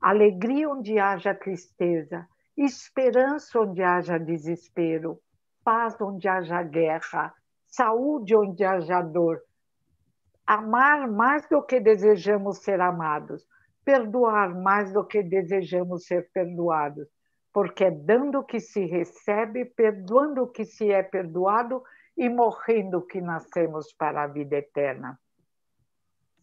alegria onde haja tristeza, esperança onde haja desespero, paz onde haja guerra, saúde onde haja dor, amar mais do que desejamos ser amados, perdoar mais do que desejamos ser perdoados, porque é dando que se recebe, perdoando que se é perdoado e morrendo que nascemos para a vida eterna.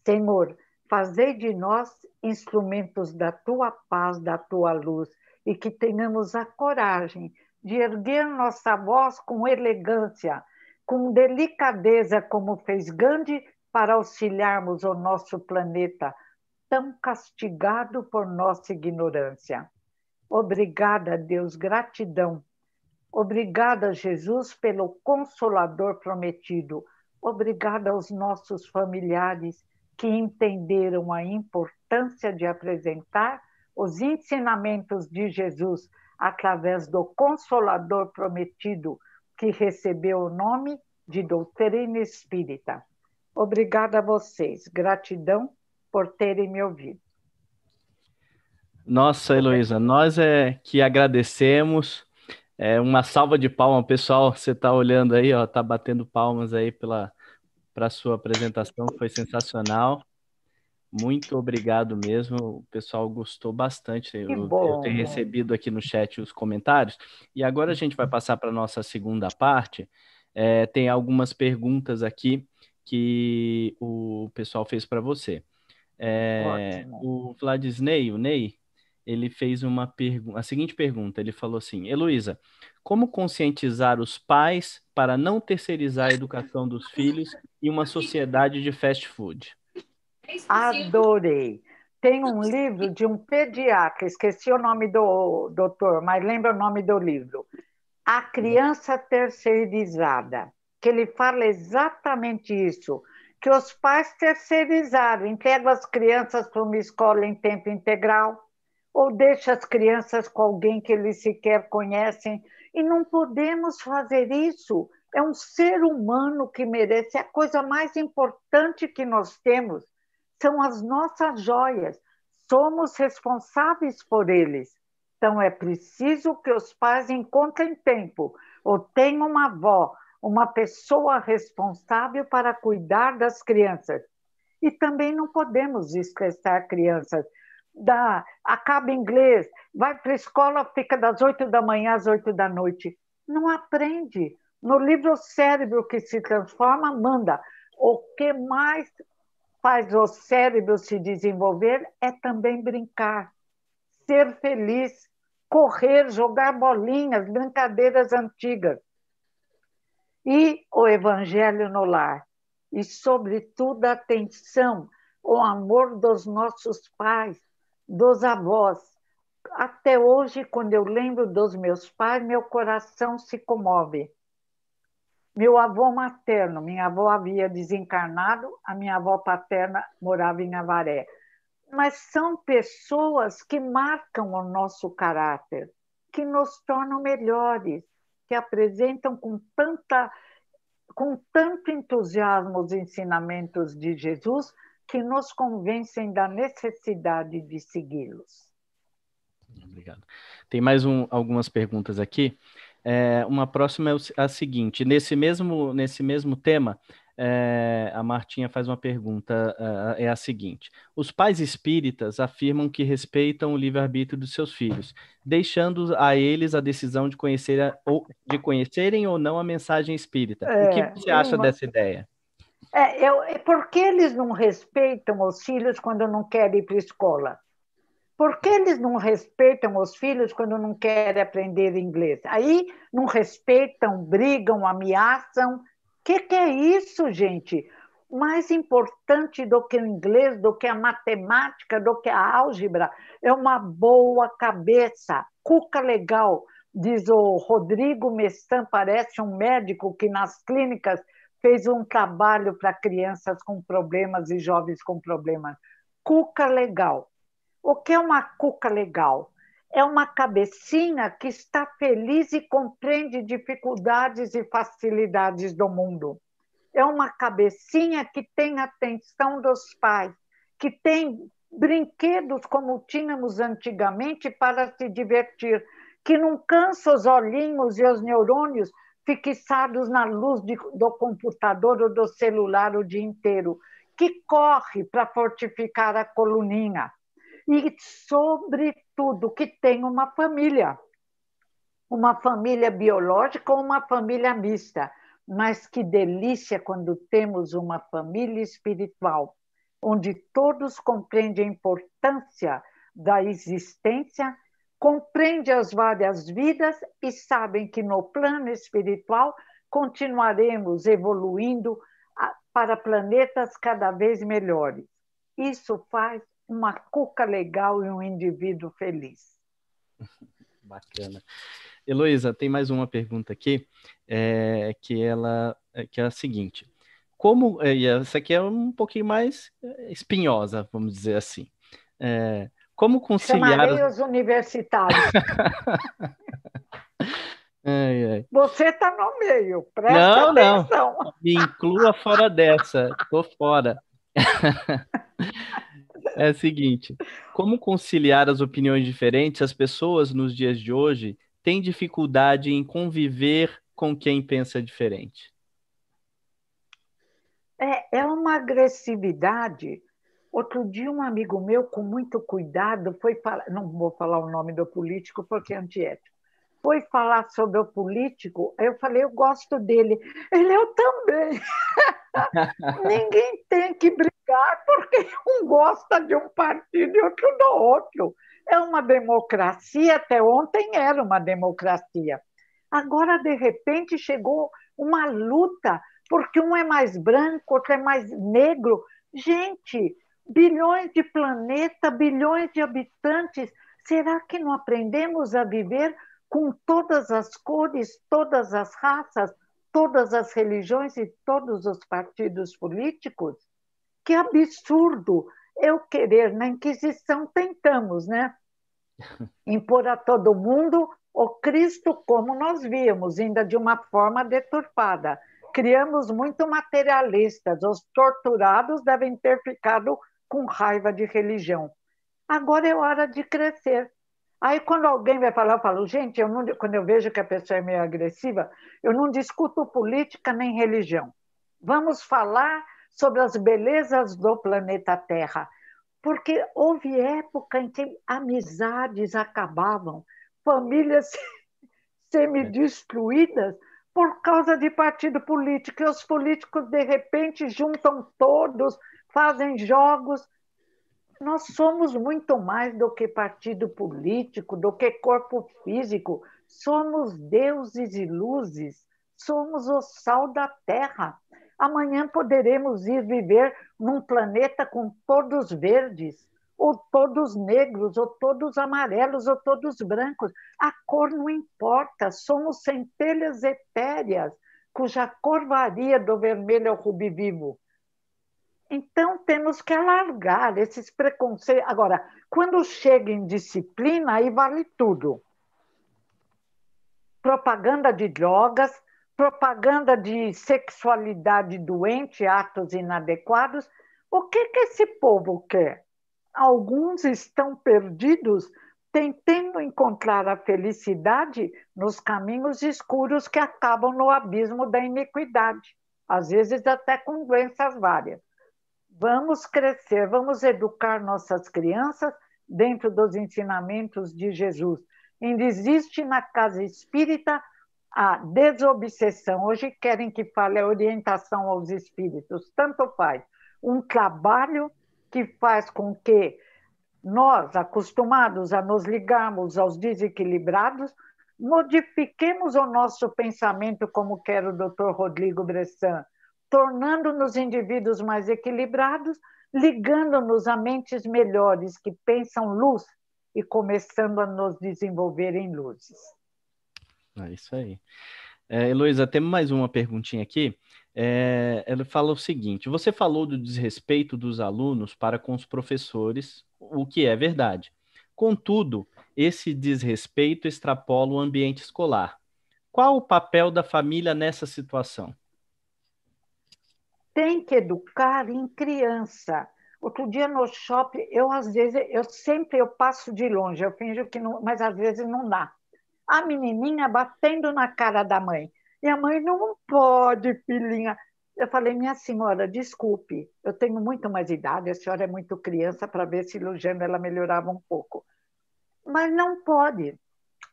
Senhor, fazei de nós instrumentos da tua paz, da tua luz, e que tenhamos a coragem de erguer nossa voz com elegância, com delicadeza, como fez Gandhi, para auxiliarmos o nosso planeta, tão castigado por nossa ignorância. Obrigada, Deus, gratidão. Obrigada, Jesus, pelo Consolador prometido. Obrigada aos nossos familiares que entenderam a importância de apresentar os ensinamentos de Jesus através do Consolador prometido, que recebeu o nome de doutrina espírita. Obrigada a vocês. Gratidão por terem me ouvido. Nossa, Heloísa, nós que agradecemos. Uma salva de palmas, pessoal. Você está olhando aí, ó, tá batendo palmas aí para a sua apresentação, foi sensacional. Muito obrigado mesmo. O pessoal gostou bastante. Eu tenho recebido aqui no chat os comentários. E agora a gente vai passar para a nossa segunda parte. Tem algumas perguntas aqui que o pessoal fez para você. O Vladisney, o Ney, ele fez a seguinte pergunta. Ele falou assim: Heloísa, como conscientizar os pais para não terceirizar a educação dos filhos em uma sociedade de fast food? Adorei. Tem um livro de um pediatra, esqueci o nome do doutor, mas lembra o nome do livro. A Criança Terceirizada, que ele fala exatamente isso, que os pais terceirizaram, entregam as crianças para uma escola em tempo integral, ou deixam as crianças com alguém que eles sequer conhecem, e não podemos fazer isso. É um ser humano que merece, é a coisa mais importante que nós temos, são as nossas joias, somos responsáveis por eles. Então, é preciso que os pais encontrem tempo, ou tenham uma avó, uma pessoa responsável para cuidar das crianças. E também não podemos estressar crianças. Acaba inglês, vai para a escola, fica das 8 da manhã às 8 da noite. Não aprende. No livro O Cérebro que se Transforma, manda. O que mais faz o cérebro se desenvolver é também brincar, ser feliz, correr, jogar bolinhas, brincadeiras antigas. E o Evangelho no lar. E, sobretudo, a atenção, o amor dos nossos pais, dos avós. Até hoje, quando eu lembro dos meus pais, meu coração se comove. Meu avô materno, minha avó havia desencarnado, a minha avó paterna morava em Avaré. Mas são pessoas que marcam o nosso caráter, que nos tornam melhores, que apresentam com tanto entusiasmo os ensinamentos de Jesus, que nos convencem da necessidade de segui-los. Obrigado. Tem mais algumas perguntas aqui. Uma próxima é a seguinte: nesse mesmo tema, a Martinha faz uma pergunta, é a seguinte: os pais espíritas afirmam que respeitam o livre-arbítrio dos seus filhos, deixando a eles a decisão de conhecerem ou não a mensagem espírita. O que você acha dessa ideia? Por que eles não respeitam os filhos quando não querem ir para a escola? Por que eles não respeitam os filhos quando não querem aprender inglês? Aí não respeitam, brigam, ameaçam. O que é isso, gente? Mais importante do que o inglês, do que a matemática, do que a álgebra, é uma boa cabeça. Cuca legal, diz o Rodrigo Mestan, parece um médico que nas clínicas fez um trabalho para crianças com problemas e jovens com problemas. Cuca legal. O que é uma cuca legal? É uma cabecinha que está feliz e compreende dificuldades e facilidades do mundo. É uma cabecinha que tem atenção dos pais, que tem brinquedos como tínhamos antigamente para se divertir, que não cansa os olhinhos e os neurônios fixados na luz do computador ou do celular o dia inteiro, que corre para fortificar a coluninha. E, sobretudo, que tem uma família biológica ou uma família mista. Mas que delícia quando temos uma família espiritual, onde todos compreendem a importância da existência, compreendem as várias vidas e sabem que no plano espiritual continuaremos evoluindo para planetas cada vez melhores. Isso faz uma cuca legal e um indivíduo feliz. Bacana. Heloísa, tem mais uma pergunta aqui, que é a seguinte: e essa aqui é um pouquinho mais espinhosa, vamos dizer assim. Como conciliar Chamarei os universitários. Ai, ai. Você está no meio, preste Não, não. atenção. Me inclua fora dessa. Tô fora. É o seguinte, como conciliar as opiniões diferentes? As pessoas nos dias de hoje têm dificuldade em conviver com quem pensa diferente. É uma agressividade. Outro dia, um amigo meu, com muito cuidado, foi falar, não vou falar o nome do político porque é antiético, foi falar sobre o político, aí eu falei, eu gosto dele. Ele, eu também. Ninguém tem que brigar porque um gosta de um partido e outro do outro. É uma democracia, até ontem era uma democracia. Agora, de repente, chegou uma luta, porque um é mais branco, outro é mais negro. Gente, bilhões de planetas, bilhões de habitantes, será que não aprendemos a viver com todas as cores, todas as raças, todas as religiões e todos os partidos políticos? Que absurdo eu querer, na Inquisição tentamos, né? Impor a todo mundo o Cristo como nós víamos, ainda de uma forma deturpada. Criamos muito materialistas, os torturados devem ter ficado com raiva de religião. Agora é hora de crescer. Aí, quando alguém vai falar, eu falo, gente, quando eu vejo que a pessoa é meio agressiva, eu não discuto política nem religião. Vamos falar sobre as belezas do planeta Terra. Porque houve época em que amizades acabavam, famílias semi-destruídas por causa de partido político. E os políticos, de repente, juntam todos, fazem jogos. Nós somos muito mais do que partido político, do que corpo físico. Somos deuses e luzes, somos o sal da terra. Amanhã poderemos ir viver num planeta com todos verdes, ou todos negros, ou todos amarelos, ou todos brancos. A cor não importa, somos centelhas etéreas, cuja cor varia do vermelho ao rubi vivo. Então, temos que alargar esses preconceitos. Agora, quando chega em disciplina, aí vale tudo. Propaganda de drogas, propaganda de sexualidade doente, atos inadequados. O que esse povo quer? Alguns estão perdidos tentando encontrar a felicidade nos caminhos escuros que acabam no abismo da iniquidade, às vezes até com doenças várias. Vamos crescer, vamos educar nossas crianças dentro dos ensinamentos de Jesus. Ainda existe na casa espírita a desobsessão. Hoje querem que fale a orientação aos espíritos. Tanto faz. Um trabalho que faz com que nós, acostumados a nos ligarmos aos desequilibrados, modifiquemos o nosso pensamento, como quer o Dr. Rodrigo Bressan, tornando-nos indivíduos mais equilibrados, ligando-nos a mentes melhores que pensam luz e começando a nos desenvolver em luzes. É isso aí. Heloísa, temos mais uma perguntinha aqui. Ela fala o seguinte: você falou do desrespeito dos alunos para com os professores, o que é verdade. Contudo, esse desrespeito extrapola o ambiente escolar. Qual o papel da família nessa situação? Tem que educar em criança. Outro dia no shopping, às vezes, eu passo de longe, eu finjo que não, mas às vezes não dá. A menininha batendo na cara da mãe. E a mãe, não pode, filhinha. Eu falei, minha senhora, desculpe, eu tenho muito mais idade, a senhora é muito criança, para ver se elogiando ela melhorava um pouco. Mas não pode.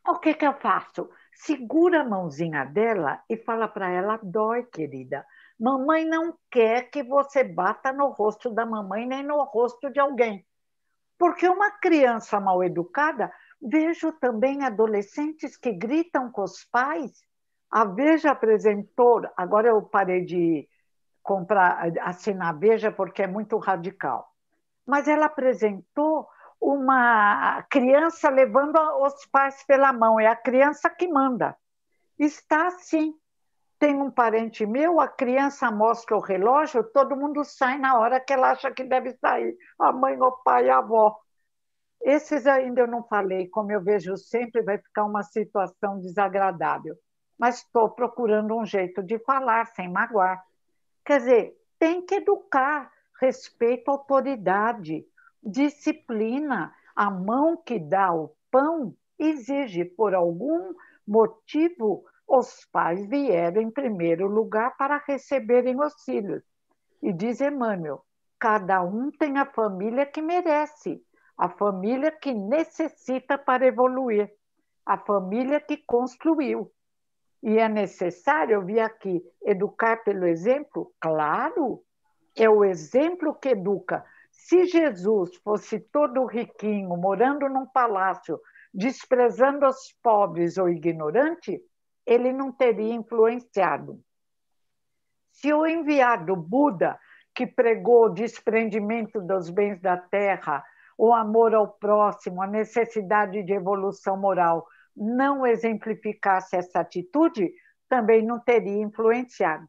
O que eu faço? Segura a mãozinha dela e fala para ela, dói, querida. Mamãe não quer que você bata no rosto da mamãe nem no rosto de alguém. Porque uma criança mal educada, vejo também adolescentes que gritam com os pais. A Veja apresentou, agora eu parei de assinar a Veja porque é muito radical, mas ela apresentou uma criança levando os pais pela mão, é a criança que manda. Está assim. Tem um parente meu, a criança mostra o relógio, todo mundo sai na hora que ela acha que deve sair, a mãe, o pai, a avó. Esses ainda eu não falei, como eu vejo sempre, vai ficar uma situação desagradável. Mas estou procurando um jeito de falar sem magoar. Quer dizer, tem que educar, respeito à autoridade, disciplina. A mão que dá o pão exige, por algum motivo, os pais vieram em primeiro lugar para receberem os filhos. E diz Emmanuel, cada um tem a família que merece, a família que necessita para evoluir, a família que construiu. E é necessário, eu vi aqui, educar pelo exemplo? Claro, é o exemplo que educa. Se Jesus fosse todo riquinho, morando num palácio, desprezando os pobres ou ignorantes, ele não teria influenciado. Se o enviado Buda, que pregou o desprendimento dos bens da terra, o amor ao próximo, a necessidade de evolução moral, não exemplificasse essa atitude, também não teria influenciado.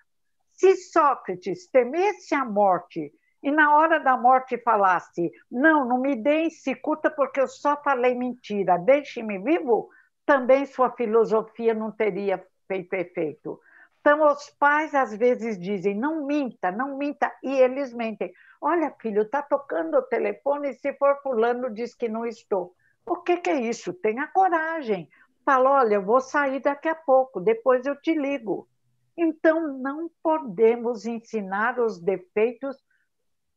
Se Sócrates temesse a morte e na hora da morte falasse, não me deem cicuta porque eu só falei mentira, deixe-me vivo, também sua filosofia não teria feito efeito. Então, os pais às vezes dizem, não minta, e eles mentem. Olha, filho, está tocando o telefone e se for fulano diz que não estou. O que é isso? Tenha coragem. Fala, olha, eu vou sair daqui a pouco, depois eu te ligo. Então, não podemos ensinar os defeitos,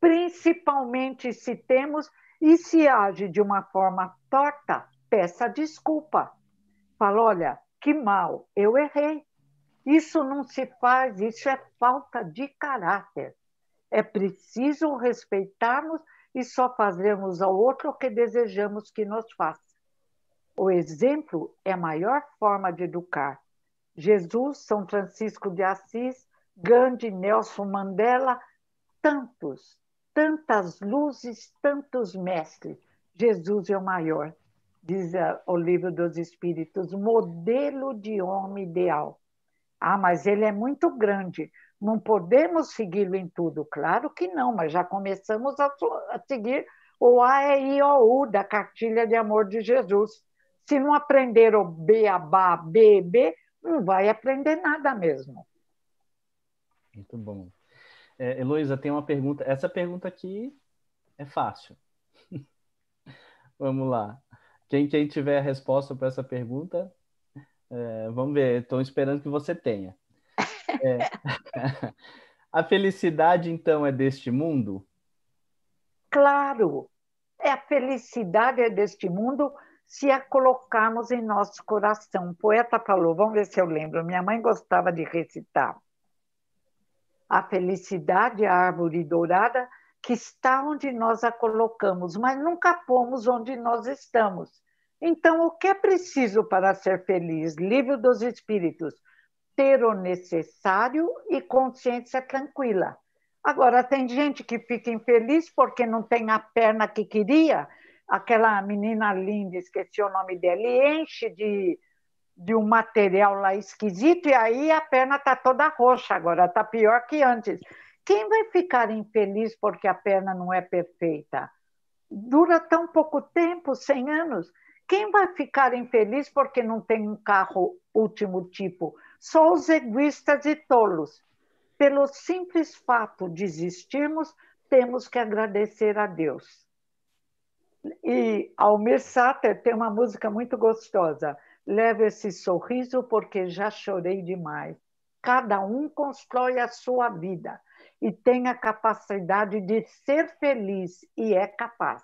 principalmente se temos, e se age de uma forma torta, peça desculpa. Fala, olha, que mal, eu errei. Isso não se faz, isso é falta de caráter. É preciso respeitarmos e só fazermos ao outro o que desejamos que nos faça. O exemplo é a maior forma de educar. Jesus, São Francisco de Assis, Gandhi, Nelson Mandela, tantas luzes, tantos mestres. Jesus é o maior, diz o Livro dos Espíritos, modelo de homem ideal. Mas ele é muito grande, não podemos segui-lo em tudo. Claro que não, mas já começamos a seguir o A, E, I, O, U da cartilha de amor de Jesus. Se não aprender o beabá, B, não vai aprender nada mesmo. Muito bom. Heloísa, tem uma pergunta. Essa pergunta aqui é fácil. Vamos lá. Quem tiver a resposta para essa pergunta, vamos ver. Estou esperando que você tenha. A felicidade, então, é deste mundo? Claro, a felicidade é deste mundo se a colocarmos em nosso coração. O poeta falou, vamos ver se eu lembro, minha mãe gostava de recitar. A felicidade é a árvore dourada que está onde nós a colocamos, mas nunca pomos onde nós estamos. Então, o que é preciso para ser feliz? Livro dos Espíritos. Ter o necessário e consciência tranquila. Agora, tem gente que fica infeliz porque não tem a perna que queria. Aquela menina linda, esqueci o nome dela, e enche de um material lá esquisito, e aí a perna está toda roxa agora, está pior que antes. Quem vai ficar infeliz porque a perna não é perfeita? Dura tão pouco tempo, 100 anos. Quem vai ficar infeliz porque não tem um carro último tipo? Só os egoístas e tolos. Pelo simples fato de existirmos, temos que agradecer a Deus. E Almir Sater tem uma música muito gostosa. Leve esse sorriso porque já chorei demais. Cada um constrói a sua vida e tem a capacidade de ser feliz, e é capaz.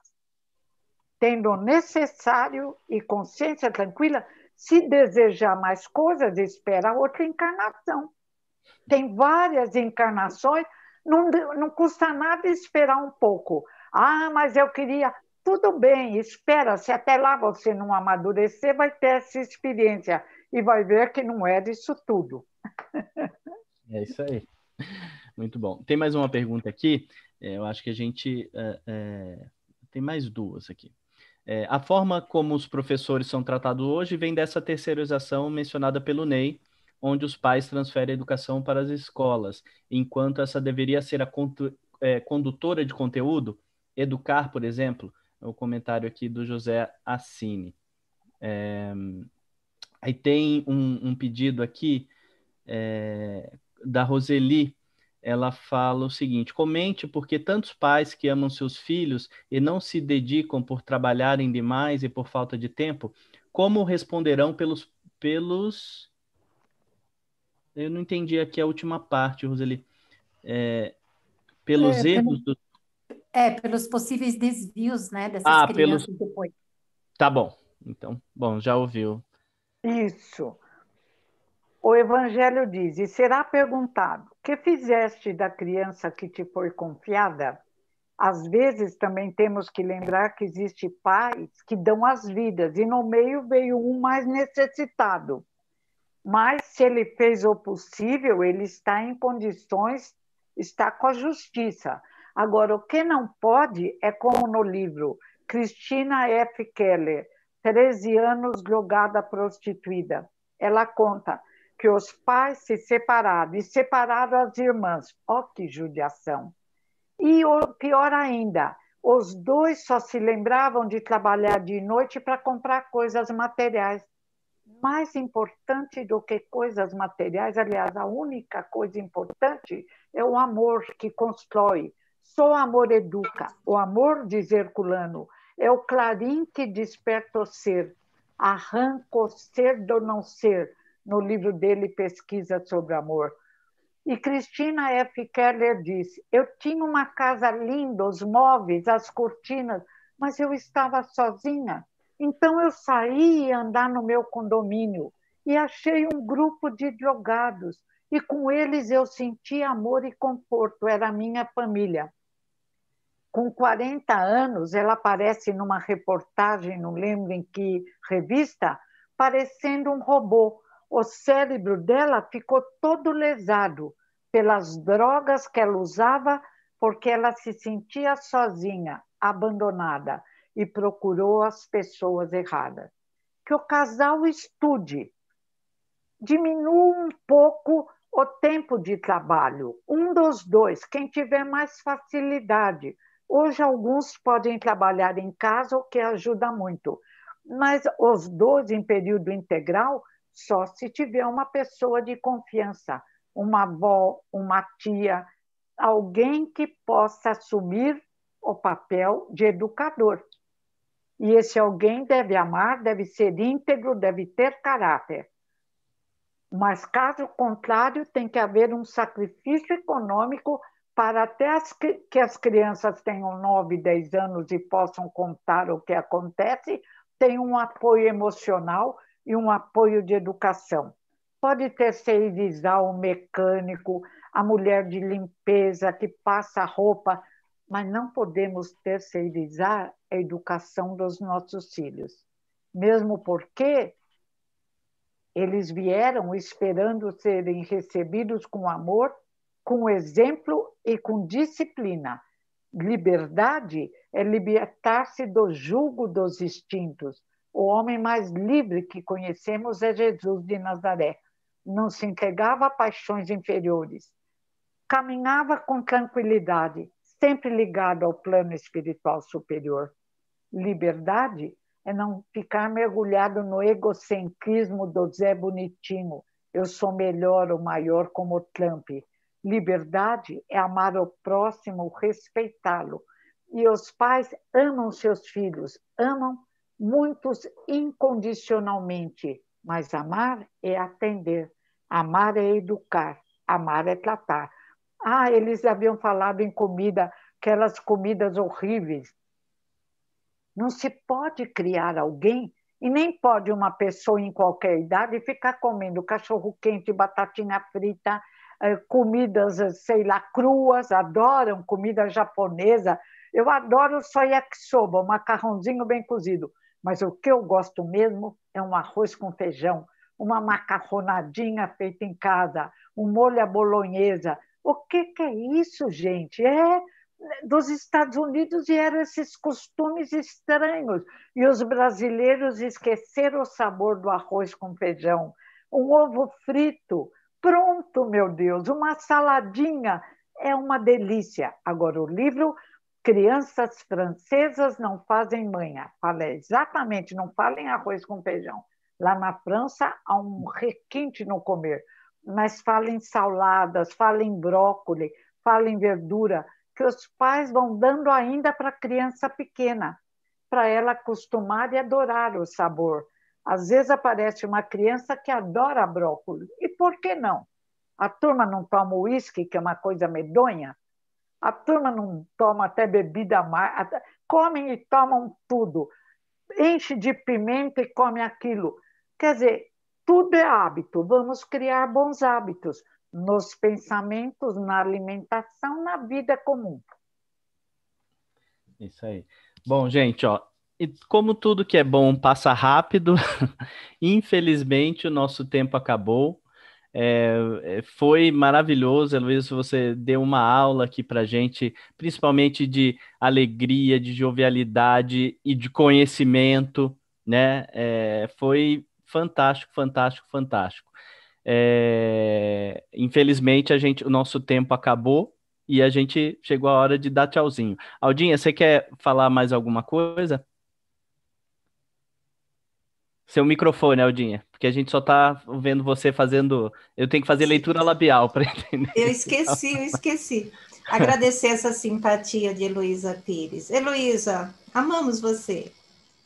Tendo o necessário e consciência tranquila, se desejar mais coisas, espera outra encarnação. Tem várias encarnações, não custa nada esperar um pouco. Mas eu queria... Tudo bem, espera, se até lá você não amadurecer, vai ter essa experiência e vai ver que não é disso tudo. É isso aí. Muito bom. Tem mais uma pergunta aqui. Eu acho que a gente... tem mais duas aqui. A forma como os professores são tratados hoje vem dessa terceirização mencionada pelo Ney, onde os pais transferem a educação para as escolas, enquanto essa deveria ser a condutora de conteúdo, educar, por exemplo, o comentário aqui do José Assini. Aí tem um pedido aqui da Roseli. Ela fala o seguinte: comente por que tantos pais que amam seus filhos e não se dedicam por trabalharem demais e por falta de tempo, como responderão pelos... Eu não entendi aqui a última parte, Roseli. Pelos erros do... Pelos possíveis desvios, né, dessas crianças depois. Tá bom. Então, bom, já ouviu. Isso. O Evangelho diz: e será perguntado: que fizeste da criança que te foi confiada? Às vezes também temos que lembrar que existem pais que dão as vidas, e no meio veio um mais necessitado. Mas se ele fez o possível, ele está em condições, está com a justiça. Agora, o que não pode é como no livro Cristina F. Keller, 13 anos jogada prostituída. Ela conta que os pais se separaram e separaram as irmãs. Ó, que judiação! E pior ainda, os dois só se lembravam de trabalhar de noite para comprar coisas materiais. Mais importante do que coisas materiais, aliás, a única coisa importante é o amor que constrói. Só o amor educa. O amor, diz Herculano, é o clarim que desperta o ser, arranca o ser do não ser. No livro dele, Pesquisa sobre Amor. E Cristina F. Keller disse: eu tinha uma casa linda, os móveis, as cortinas, mas eu estava sozinha. Então eu saí e andar no meu condomínio e achei um grupo de drogados. E com eles eu senti amor e conforto, era a minha família. Com 40 anos, ela aparece numa reportagem, não lembro em que revista, parecendo um robô. O cérebro dela ficou todo lesado pelas drogas que ela usava, porque ela se sentia sozinha, abandonada, e procurou as pessoas erradas. Que o casal estude, diminua um pouco o tempo de trabalho, um dos dois, quem tiver mais facilidade. Hoje, alguns podem trabalhar em casa, o que ajuda muito, mas os dois em período integral, só se tiver uma pessoa de confiança, uma avó, uma tia, alguém que possa assumir o papel de educador. E esse alguém deve amar, deve ser íntegro, deve ter caráter. Mas, caso contrário, tem que haver um sacrifício econômico para até que as crianças tenham 9, 10 anos e possam contar o que acontece, tem um apoio emocional e um apoio de educação. Pode terceirizar o mecânico, a mulher de limpeza que passa roupa, mas não podemos terceirizar a educação dos nossos filhos. Mesmo porque eles vieram esperando serem recebidos com amor, com exemplo e com disciplina. Liberdade é libertar-se do jugo dos instintos. O homem mais livre que conhecemos é Jesus de Nazaré. Não se entregava a paixões inferiores. Caminhava com tranquilidade, sempre ligado ao plano espiritual superior. Liberdade é não ficar mergulhado no egocentrismo do Zé Bonitinho. Eu sou melhor ou maior como Trump. Liberdade é amar o próximo, respeitá-lo. E os pais amam seus filhos, amam muitos incondicionalmente, mas amar é atender, amar é educar, amar é tratar. Eles haviam falado em comida, aquelas comidas horríveis. Não se pode criar alguém, e nem pode uma pessoa em qualquer idade ficar comendo cachorro-quente, batatinha frita, comidas, sei lá, cruas, adoram comida japonesa. Eu adoro só yakisoba, um macarrãozinho bem cozido, mas o que eu gosto mesmo é um arroz com feijão, uma macarronadinha feita em casa, um molho à bolonhesa. O que é isso, gente? Dos Estados Unidos vieram esses costumes estranhos e os brasileiros esqueceram o sabor do arroz com feijão. Um ovo frito, pronto, meu Deus, uma saladinha, é uma delícia. Agora, o livro Crianças francesas não fazem manha. Fala exatamente, não falem arroz com feijão. Lá na França há um requinte no comer, mas falem saladas, falem brócolis, falem verdura, que os pais vão dando ainda para a criança pequena, para ela acostumar e adorar o sabor. Às vezes aparece uma criança que adora brócolis. E por que não? A turma não toma uísque, que é uma coisa medonha? A turma não toma até bebida amarga, comem e tomam tudo. Enche de pimenta e come aquilo. Quer dizer, tudo é hábito. Vamos criar bons hábitos nos pensamentos, na alimentação, na vida comum. Isso aí. Bom, gente, ó, e como tudo que é bom passa rápido, infelizmente o nosso tempo acabou. Foi maravilhoso, Heloísa, você deu uma aula aqui para gente, principalmente de alegria, de jovialidade e de conhecimento, né? Foi fantástico, fantástico, fantástico. Infelizmente, o nosso tempo acabou e a gente chegou a hora de dar tchauzinho. Aldinha, você quer falar mais alguma coisa? Seu microfone, Aldinha, porque a gente só está vendo você fazendo... Eu tenho que fazer leitura labial para entender. Eu esqueci. Agradecer essa simpatia de Heloísa Pires. Heloísa, amamos você.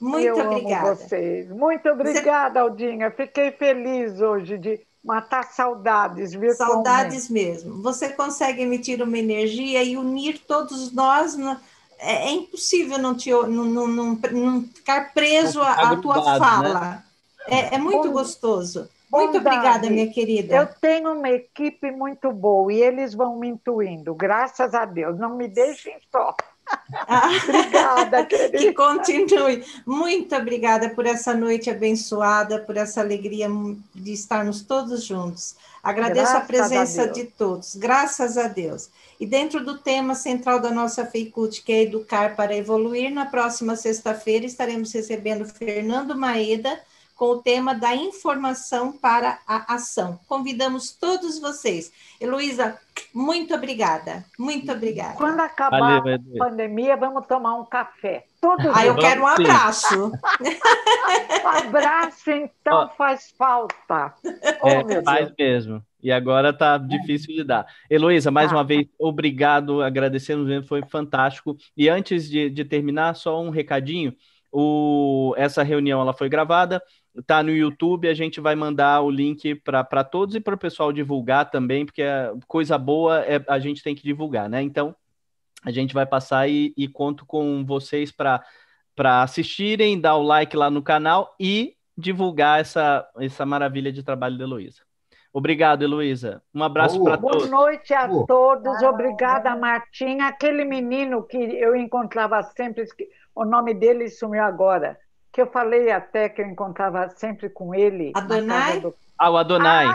Muito obrigada. Amo vocês. Muito obrigada, Aldinha. Fiquei feliz hoje de matar saudades virtualmente. Saudades mesmo. Você consegue emitir uma energia e unir todos nós... É impossível não ficar preso à tua fala. Né? É muito gostoso. Muito obrigada, minha querida. Eu tenho uma equipe muito boa e eles vão me intuindo, graças a Deus. Não me deixem só. Obrigada, querida. Que continue. Muito obrigada por essa noite abençoada, por essa alegria de estarmos todos juntos. Agradeço a presença de todos, graças a Deus. E dentro do tema central da nossa FEICUT, que é Educar para Evoluir, na próxima sexta-feira estaremos recebendo Fernando Maeda com o tema da informação para a ação. Convidamos todos vocês. Heloísa, muito obrigada. Muito obrigada. Quando acabar a pandemia, vamos tomar um café. Eu quero um abraço. Abraço, então, faz falta. Faz mesmo. E agora tá difícil de dar. Heloísa, mais uma vez, obrigado, agradecemos, foi fantástico. E antes de terminar, só um recadinho. Essa reunião ela foi gravada, tá no YouTube, a gente vai mandar o link para todos e para o pessoal divulgar também, porque coisa boa a gente tem que divulgar, né? Então, a gente vai passar e conto com vocês para assistirem, dar o like lá no canal e divulgar essa maravilha de trabalho da Heloísa. Obrigado, Heloísa. Um abraço para todos. Boa noite a todos. Obrigada, Martinha. Aquele menino que eu encontrava sempre, o nome dele sumiu agora, que eu falei até que eu encontrava sempre com ele. Adonai? O Adonai.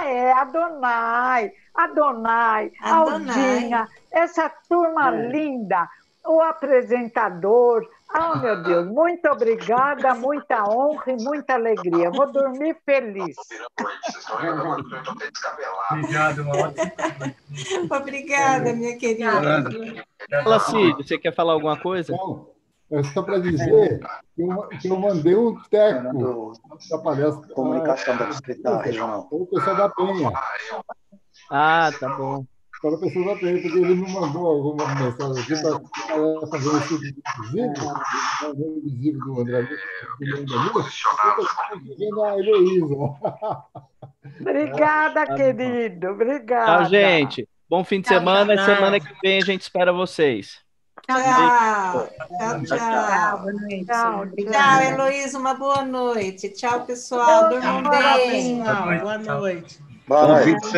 Adonai. Aldinha. Essa turma linda. O apresentador. Meu Deus, muito obrigada, muita honra e muita alegria. Vou dormir feliz. Obrigado, Obrigada, minha querida. Fala, Cid, você quer falar alguma coisa? Não, é só para dizer que eu mandei um teco da palestra. Comunicação da Secretaria Regional. O pessoal da Penha. Tá bom. Para a pessoa da Penha, porque ele me mandou alguma mensagem aqui para fazer um estudo invisível do André Lula. Eu a Heloísa. Obrigada, querido. Obrigada. Tchau, gente. Bom fim de semana. E semana que vem a gente espera vocês. Tchau. Boa noite. Tchau, Heloísa. Uma boa noite. Tchau, pessoal. Durmam bem. Boa noite. Boa noite.